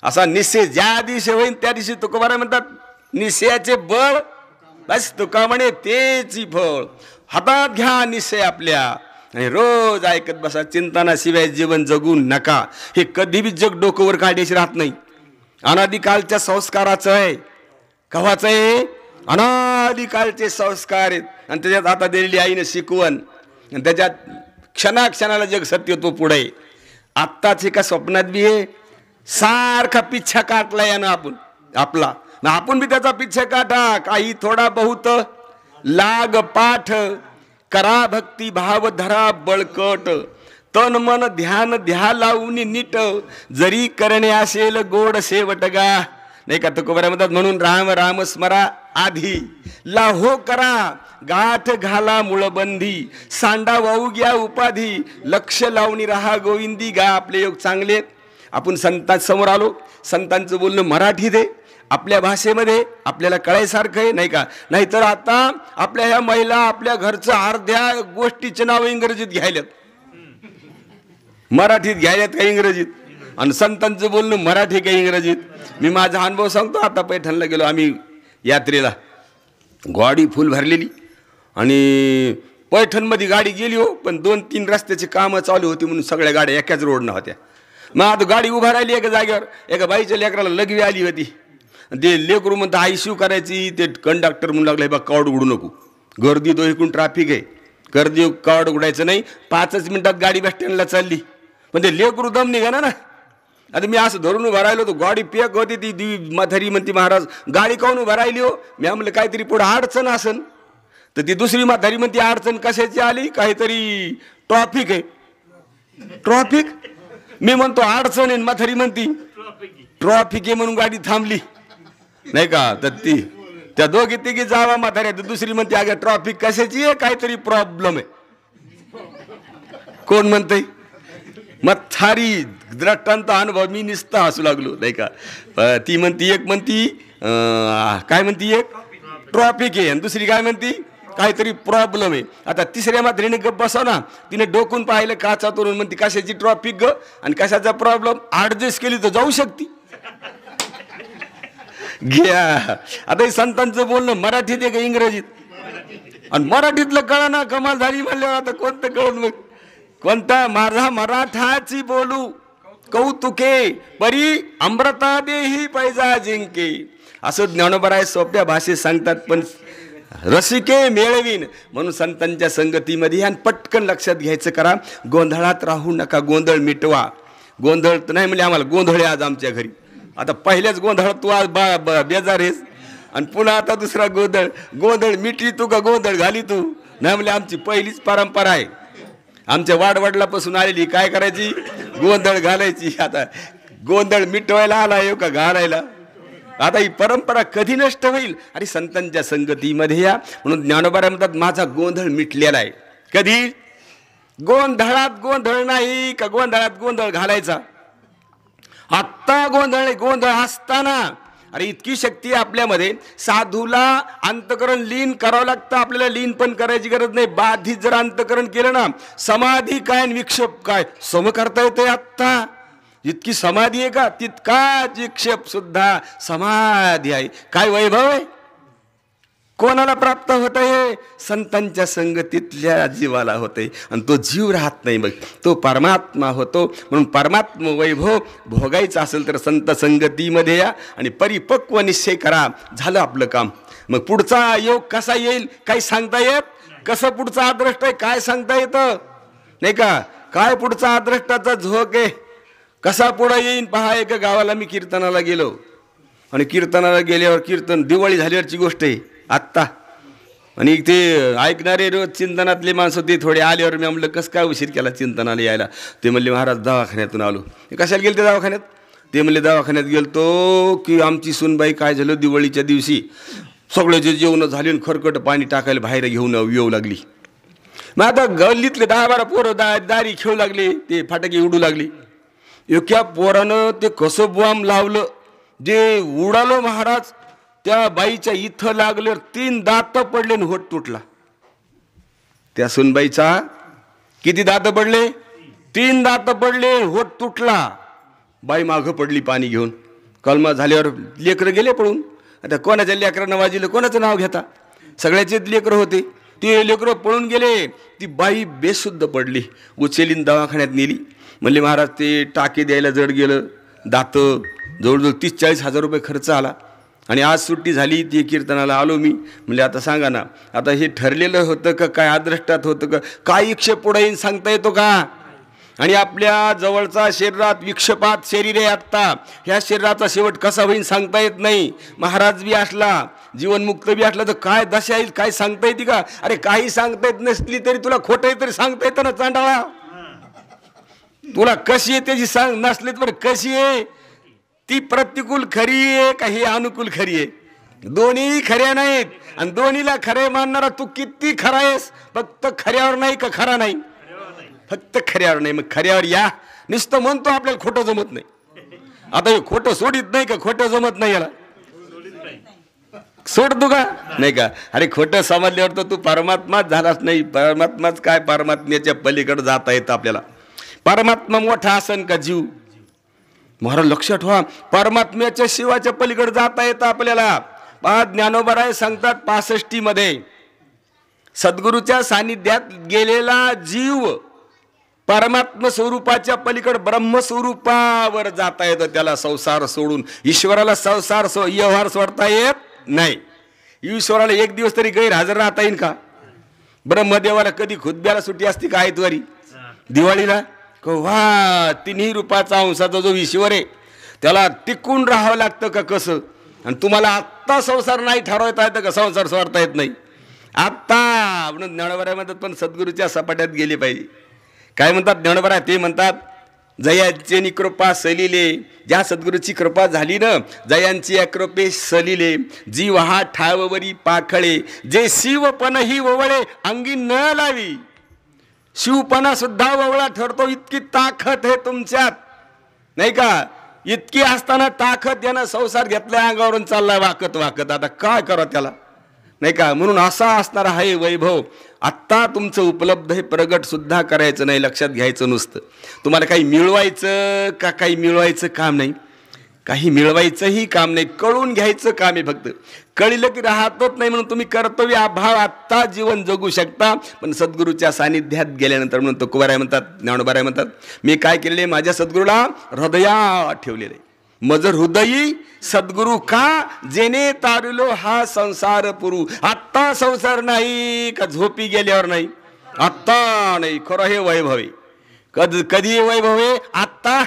Speaker 1: असा निश्चय ज्या दिवशी होईल त्या दिवशी तुकोबाराय म्हणतात, निश्चयाचे बळ बस तुका म्हणे तेची फळ. हातात घ्या निश्चय आपल्या आणि रोज ऐकत बसा. चिंतनाशिवाय जीवन जगू नका. हे कधी बी जग डोकंवर काढायचे राहत नाही. अनादिकालच्या संस्काराचं आहे. कव्हाचं आहे? अनादिकालचे संस्कार आहेत. आणि त्याच्यात आता दिलेली आईने शिकवण, आणि त्याच्यात क्षणाक्षणाला जग सत्य तो पुढे. आत्ताच एका स्वप्नात बी आहे, सारखा पिच्छा काटला यानं आपला. आपण बी त्याचा पिच्छा काटा. काही थोडा बहुत लाग पाठ करा भक्ती भाव धरा बळकट, तन मन ध्यान ध्या लावून नीट, जरी करणे असेल गोड शेवट गा. नाही का तुकोबऱ्या म्हणतात, म्हणून राम राम स्मरा आधी, लाहो करा गाठ घाला मुळबंधी, सांडा वाहू घ्या उपाधी, लक्ष लावणी राहा गोविंदी गा. आपले योग चांगले, आपण संतांसमोर आलो, संतांचं बोलणं मराठीत आहे, आपल्या भाषेमध्ये आपल्याला कळायसारखं आहे, नाही का. नाहीतर आता आपल्या ह्या महिला आपल्या घरचं अर्ध्या गोष्टीचे नाव इंग्रजीत घ्यायल्यात, मराठीत घ्यायल्यात का इंग्रजीत, आणि संतांचं बोलणं मराठी का इंग्रजीत. मी माझा अनुभव सांगतो. आता पैठणला गेलो आम्ही यात्रेला, गाडी फुल भरलेली, आणि पैठणमध्ये गाडी गेली हो, पण 2-3 रस्त्याची कामं चालू होती म्हणून सगळ्या गाड्या एकाच रोडनं होत्या. मग आता गाडी उभा राहिली एका जागेवर, एका बाईच्या लेकराला लघवी आली होती, ते लेकरू म्हणतं आयसीयू करायची. ते कंडक्टर म्हणू लागला, हे बा कार्ड उघडू नको, गर्दी तो इकडून ट्रॅफिक आहे, गर्दी कार्ड उघडायचं नाही. 5 मिनिटात गाडी बस स्टँडला चालली, पण ते लेकरू दम निघा ना. आता मी असं धरून उभा राहिलो, तो गाडी पॅक होती. ती म्हातारी म्हणती, महाराज गाडी काहून उभा राहिली हो. मी म्हणलं काहीतरी पुढं अडचण असन. तर ती दुसरी म्हातारी म्हणती, अडचण कशाची आली, काहीतरी ट्रॉफिक आहे. ट्रॉफिक? मी म्हणतो अडचण आहे, म्हातारी म्हणती ट्रॉफिक आहे म्हणून गाडी थांबली, नाही का. तर ती त्या दोघी तिघी जावा म्हाताऱ्या, दुसरी म्हणते अगं ट्रॉफिक कशाची आहे, काहीतरी प्रॉब्लेम आहे. कोण म्हणतंय? म्हातारी. द्रष्टांत अनुभव, मी निस्ता हसू लागलो, नाही का. ती म्हणती, एक म्हणती काय म्हणती, एक ट्रॉफिक आहे, आणि दुसरी काय म्हणती काहीतरी प्रॉब्लेम आहे. आता तिसऱ्या म्हातारीने गप्प बसव ना, तिने डोकून पाहिलं काचातून, म्हणती कशाची ट्रॉफिक ग आणि कशाचा प्रॉब्लेम, ऍडजस्ट केली तर जाऊ शकते. घ्या. आता हे संतांचं बोलणं मराठीत आहे का इंग्रजीत, आणि मराठीतलं कळा ना, कमाल झाली म्हणल्यावर आता कोणतं कळून. मग कोणता, माझा मराठाची बोलू कौतुके, परी अमृता देही पैजा जिंके, असं ज्ञानोबराय सोप्या भाषेत सांगतात. पण रसिके मेळवीन म्हणून संतांच्या संगतीमध्ये, आणि पटकन लक्षात घ्यायचं करा, गोंधळात राहू नका, गोंधळ मिटवा. गोंधळ तर नाही म्हणजे आम्हाला गोंधळ आहे आज आमच्या घरी. आता पहिल्याच गोंधळ तू आज बेजार आहेस, आणि पुन्हा आता दुसरा गोंधळ. गोंधळ मिटली तू का गोंधळ घाली तू, नाही म्हणजे आमची पहिलीच परंपरा आहे, आमच्या वाडवडिलापासून आलेली. काय करायची, गोंधळ घालायची. आता गोंधळ मिटवायला आला येऊ का घालायला. आता ही परंपरा कधी नष्ट होईल. आणि संतांच्या संगतीमध्ये या, म्हणून ज्ञानोबा म्हणतात माझा गोंधळ मिटलेला आहे. कधी, गोंधळात गोंधळ नाही का गोंधळात गोंधळ घालायचा. आत्ता गोंधळ, गोंधळ असताना. अरे इतकी शक्ती आपल्यामध्ये, साधूला अंतकरण लीन करावं लागतं, आपल्याला लीन पण करायची गरज नाही. बाधित जर अंतकरण केलं ना, समाधी काय विक्षेप काय सम करता येते. आत्ता इतकी समाधी आहे का, तितकाच विक्षेप सुद्धा समाधी आहे. काय वैभव आहे, कोणाला प्राप्त होत आहे, संतांच्या संगतीतल्या जीवाला होते, आणि तो जीव राहत नाही, मग तो परमात्मा होतो. म्हणून परमात्मा वैभव भोगायचं असेल तर संत संगतीमध्ये या, आणि परिपक्व निश्चय करा, झालं आपलं काम. मग पुढचा योग कसा येईल काही सांगता येत, कसं पुढचा अदृष्ट आहे काय सांगता येतं नाही का. काय पुढचा अदृष्टाचा झोक आहे, कसा पुढे येईन पहा. एका गावाला मी कीर्तनाला गेलो, आणि कीर्तनाला गेल्यावर, कीर्तन दिवाळी झाल्यावरची गोष्ट आहे आत्ता, आणि ते ऐकणारे रोज चिंतनातले माणसं ते थोडे आल्यावर मी म्हणलं कसं काय उशीर केला चिंतनाला यायला. ते म्हणले महाराज दवाखान्यातून आलो. कशाला गेले ते दवाखान्यात, ते म्हणले दवाखान्यात गेलतो की आमची सुनबाई काय झालं, दिवाळीच्या दिवशी सगळ्याचे जेवण झाले आणि खरकट पाणी टाकायला बाहेर घेऊन येऊ लागली. मग आता गल्लीतले 10-12 पोरं दारी खेळू लागले, ते फाटके उडू लागली. एका पोरानं ते कसं बॉम्ब लावलं, जे उडालं महाराज, त्या बाईच्या इथं लागलं, 3 दात पडले आणि होट तुटला. त्या सुनबाईचा किती दात पडले, 3 दात पडले, होट तुटला. बाई मागं पडली पाणी घेऊन. कलमा झाल्यावर लेकरं गेले पळून. आता कोणाच्या लेकरांना वाजिलं, कोणाचं नाव घेता, सगळ्याचेच लेकरं होते. ते लेकरं पळून गेले. ती बाई बेशुद्ध पडली. उचलीन दवाखान्यात नेली. म्हणले महाराज ते टाके द्यायला जड गेलं, दात जवळजवळ 30-40 हजार रुपये खर्च आला. आणि आज सुट्टी झाली, ती कीर्तनाला आलो मी. म्हणजे आता सांगा ना, आता हे ठरलेलं होतं का काय, अदृष्टात होतं का काय, इच्छे पुढे येईन सांगता येतो का. आणि आपल्या जवळचा शरीरात विक्षेपात शरीर आहे आत्ता, ह्या शरीराचा शेवट कसा होईल सांगता येत नाही. महाराज बी असला, जीवनमुक्त बी असला तर काय दशा येईल काय सांगता येते का? अरे काही सांगता येत नसली तरी तुला खोटं आहे तरी सांगता येतं ना चांडाळा. तुला कशी आहे त्याची सांग, नसली तर कशी आहे ती प्रतिकूल खरी आहे का ही अनुकूल खरी आहे? दोन्ही खऱ्या नाहीत. आणि दोन्हीला खरे मानणारा तू किती खरा आहेस? फक्त खऱ्यावर नाही का खरा नाही? फक्त खऱ्यावर नाही. मग खऱ्यावर या. नुसतं म्हणतो आपल्याला खोटं जमत नाही. आता हे खोटं सोडित नाही का? खोटं जमत नाही याला सोडतो का नाही का? अरे खोटं समजल्यावर तर तू परमात्माच झालाच नाही. परमात्माच काय, परमात्म्याच्या पलीकडे जाता येतं आपल्याला. परमात्मा मोठा असन का जीव? महाराज लक्षात ठेवा, परमात्म्याच्या शिवाच्या पलीकडे जाता येतं आपल्याला. ज्ञानोबराय सांगतात 65 मध्ये, सद्गुरूच्या सानिध्यात गेलेला जीव परमात्म स्वरूपाच्या पलीकडे ब्रह्मस्वरूपावर जाता येतं त्याला संसार सोडून. ईश्वराला संसार व्यवहार सोडता येत नाही. ईश्वराला एक दिवस तरी गैरहजर राहता येईल का? ब्रह्मदेवाला कधी खुद्याला सुट्टी असते का? आयतवारी दिवाळीला वा तिन्ही रूपाचा अंशाचा जो ईश्वर आहे त्याला टिकून राहावं लागतं का कसं? आणि तुम्हाला आत्ता संसार नाही ठरवता येतं का? संसार सोडता येत नाही आत्ता. म्हणून ज्ञानोबराय म्हणतात पण सद्गुरूच्या सपाट्यात गेले पाहिजे. काय म्हणतात ज्ञानोबराय? ते म्हणतात जयांची कृपा सलिले, ज्या सद्गुरूची कृपा झाली ना, जयांची कृपे सलिले, जीव हा ठाववरी पाखळे, जे शिवपणही ओवळे अंगी न लावी. शिवपणा सुद्धा ओवळा ठरतो, इतकी ताकद आहे तुमच्यात नाही का? इतकी असताना ताकद यानं संसार घेतलाय अंगावरून चाललाय वाकत वाकत. आता काय करा त्याला नाही का? म्हणून असा असणारा हा वैभव आत्ता तुमचं उपलब्ध हे प्रगट सुद्धा करायचं नाही. लक्षात घ्यायचं नुसतं. तुम्हाला काही मिळवायचं का? काही मिळवायचं काम नाही. काही मिळवायचंही काम नाही. कळून घ्यायचं काम आहे फक्त. कळलं की राहतच नाही म्हणून तुम्ही कर्तव्य अभाव आत्ता जीवन जगू शकता. पण सद्गुरूच्या सानिध्यात गेल्यानंतर म्हणून तुकोबाराय म्हणतात, ज्ञानोबाराय म्हणतात, मी काय केलेले माझ्या सद्गुरूला हृदयात ठेवलेले. मज हृदयी सद्गुरु का जेने तारलो हा संसार पुरू. आत्ता संसार नाही का झोपी गेल्यावर नाही? आत्ता नाही. खरं हे वैभव आहे. कधी वैभव आहे? आत्ता.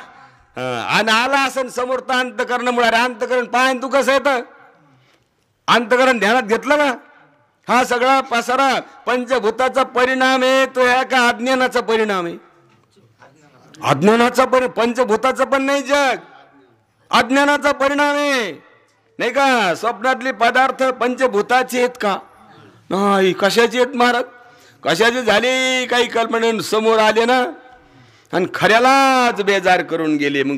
Speaker 1: आणि आला असन समोर तर अंतकरणामुळे. अरे अंतकरण पाय तू कसं येतं? अंतकरण ध्यानात घेतलं ना? हा सगळा पसारा पंचभूताचा परिणाम आहे तो ह्या का अज्ञानाचा परिणाम आहे? अज्ञानाचा पंचभूताचा पण नाही जग, अज्ञानाचा परिणाम आहे नाही का? स्वप्नातले पदार्थ पंचभूताचे आहेत का? नाही. कशाचे आहेत महाराज? कशाचे झाले? काही कल्पने समोर आले ना आणि खऱ्यालाच बेजार करून गेले. मग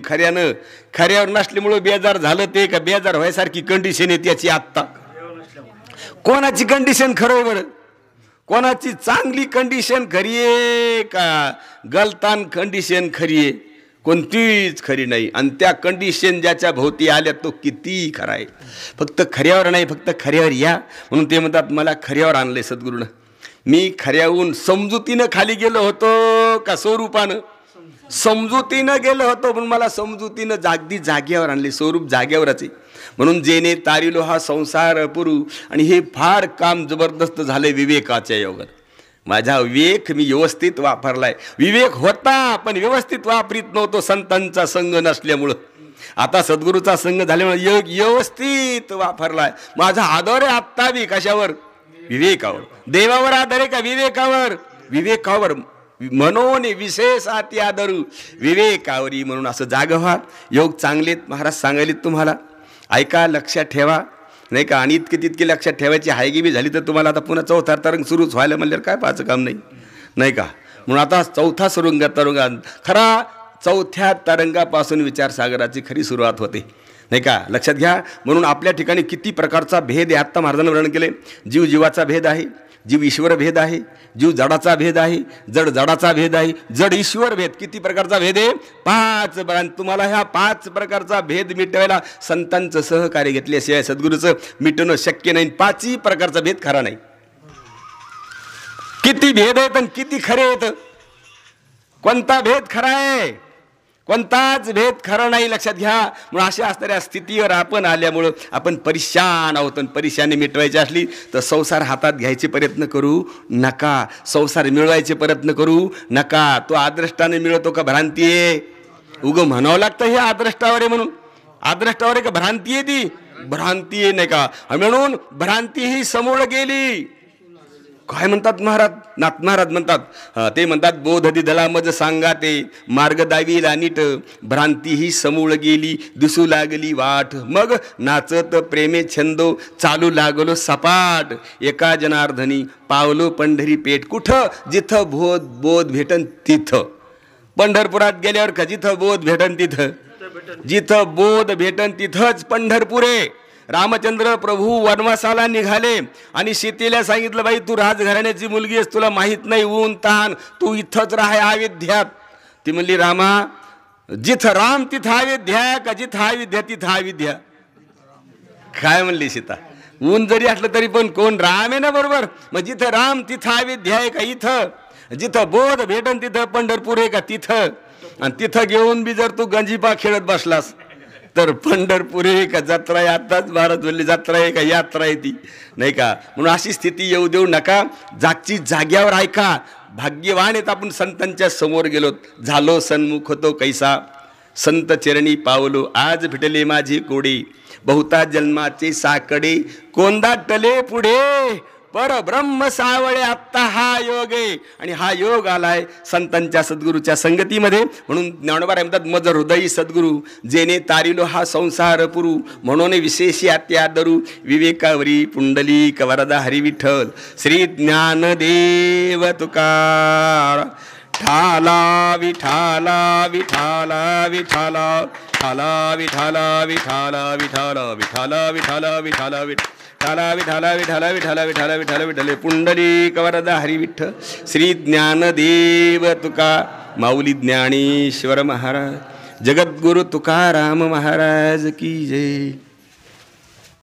Speaker 1: खऱ्यावर नसल्यामुळे बेजार झालं ते का? बेजार व्हायसारखी कंडिशन आहे त्याची आत्ता. कोणाची कंडिशन खरं आहे बरं? कोणाची चांगली कंडिशन खरी आहे का गलतान कंडिशन खरी आहे? कोणतीच खरी नाही. आणि त्या कंडिशन ज्याच्या भोवती आल्या तो किती खरा आहे. फक्त खऱ्यावर नाही, फक्त खऱ्यावर या. म्हणून ते म्हणतात मला खऱ्यावर आणलंय सद्गुरूनं. मी खऱ्याहून समजुतीनं खाली गेलो होतो का स्वरूपानं? समजुतीनं गेलो होतो पण मला समजुतीनं जाग्यावर आणले. स्वरूप जाग्यावरच आहे. म्हणून जेने तारिलो हा संसार पुरू. आणि हे फार काम जबरदस्त झालंय विवेकाच्या योगात. माझा विवेक मी व्यवस्थित वापरलाय. विवेक होता पण व्यवस्थित वापरीत नव्हतो संतांचा संग नसल्यामुळं. आता सद्गुरूचा संग झाल्यामुळे योग व्यवस्थित वापरलाय. माझा आदर आहे आत्ता बी कशावर? विवेकावर. देवावर आदर आहे का विवेकावर? विवेकावर. म्हणून विशेष अति आदरू विवेकावरी. म्हणून असं जाग व्हा. योग चांगलेत महाराज सांगायलेत तुम्हाला. ऐका, लक्षात ठेवा नाही का? आणि इतके तितके लक्षात ठेवायची हायगी बी झाली तर तुम्हाला आता पुन्हा चौथा तरंग सुरूच व्हायला म्हणल्यावर काय पाहायचं काम नाही नाही का? म्हणून आता चौथा तरंगा खरा चौथ्या तरंगापासून विचारसागराची खरी सुरुवात होते नाही का? लक्षात घ्या. म्हणून आपल्या ठिकाणी किती प्रकारचा भेद आहे आत्ता महाराजांनी वर्णन केले. जीव जीवाचा भेद आहे, जीव ईश्वर भेद आहे, जीव जडाचा भेद आहे, जड जडाचा भेद आहे, जड ईश्वर भेद. किती प्रकारचा भेद आहे? 5. तुम्हाला ह्या 5 प्रकारचा भेद मिटवायला संतांचं सहकार्य घेतल्याशिवाय सद्गुरूचं मिटवणं शक्य नाही. 5ही प्रकारचा भेद खरा नाही. किती भेद आहेत आणि किती खरे आहेत? कोणता भेद खरा आहे? कोणताच भेद खरा नाही, लक्षात घ्या. म्हणून अशा असणाऱ्या स्थितीवर आपण आल्यामुळं आपण परेशान आहोत. आणि परेशानी मिटवायची असली तर संसार हातात घ्यायचे प्रयत्न करू नका, संसार मिळवायचे प्रयत्न करू नका. तो आदृष्टाने मिळतो का भ्रांती आहे? उगं म्हणावं लागतं हे आदृष्टावर आहे म्हणून. आदृष्टावर आहे का भ्रांती आहे? ती भ्रांती आहे नाही का. म्हणून भ्रांती ही समूळ गेली. काय म्हणतात महाराज? नाथ महाराज म्हणतात, ते म्हणतात, बोध दिदला मज सांगा ते मार्ग दावीला नीट, भ्रांती ही समूळ गेली दिसू लागली वाट, मग नाचत प्रेमे छंदो चालू लागलो सपाट, एका जनार्दनी पावलो पंढरी पेठ. कुठं? जिथं बोध भेटन तिथं. पंढरपुरात गेल्यावर का जिथं बोध भेटन तिथं? जिथं बोध भेटन तिथंच पंढरपूर आहे. रामचंद्र प्रभू वनवासाला निघाले आणि सीतेला सांगितलं, बाई तू राजघराण्याची मुलगी आहेस, तुला माहीत नाही ऊन तहान, तू इथंच राह अयोध्यात. ती म्हणली, रामा जिथं राम तिथं अयोध्या का जिथं अयोध्या तिथं अयोध्या? काय म्हणली सीता? ऊन जरी असलं तरी पण कोण? राम आहे ना बरोबर. मग जिथं राम तिथं अयोध्या आहे का इथं? जिथं बोध भेटन तिथं पंढरपूर आहे का तिथं? आणि तिथं घेऊन बी जर तू गंजीपा खेळत बसलास तर पंढरपूर आहे का जत्रा आहे? आत्ताच भारत बोलली जत्रा आहे का यात्रा आहे ती, नाही का. म्हणून अशी स्थिती येऊ देऊ नका. जागची जाग्यावर ऐका. भाग्यवान आहेत आपण संतांच्या समोर गेलो, झालो सन्मुख होतो कैसा, संत चरणी पावलो आज भेटले माझी कोडे, बहुता जन्माचे साकडे कोंदाटले पुढे, परब्रह्म सावळे आत्ता हा योग आहे. आणि हा योग आलाय संतांच्या सद्गुरूच्या संगतीमध्ये. म्हणून ज्ञानोबा म्हणतात, मज हृदयी सद्गुरू जेने तारिलो हा संसार पुरू, म्हणून विशेष आत्या दरू, विवेकावरी पुंडलिक वरदा हरी विठ्ठल, श्री ज्ञानदेव तुकार ठाला विठाला विठाला विठाला ठाला विठाला विठाला विठाला विठाला विठाला विठाला विठाला विठाला विठाला विठाला विठाला विठाला विठ्ठल पुंडलिक वरदा हरी विठ्ठल, श्री ज्ञानदेव तुका माऊली ज्ञानेश्वर महाराज, जगद्गुरु तुकाराम महाराज की जय.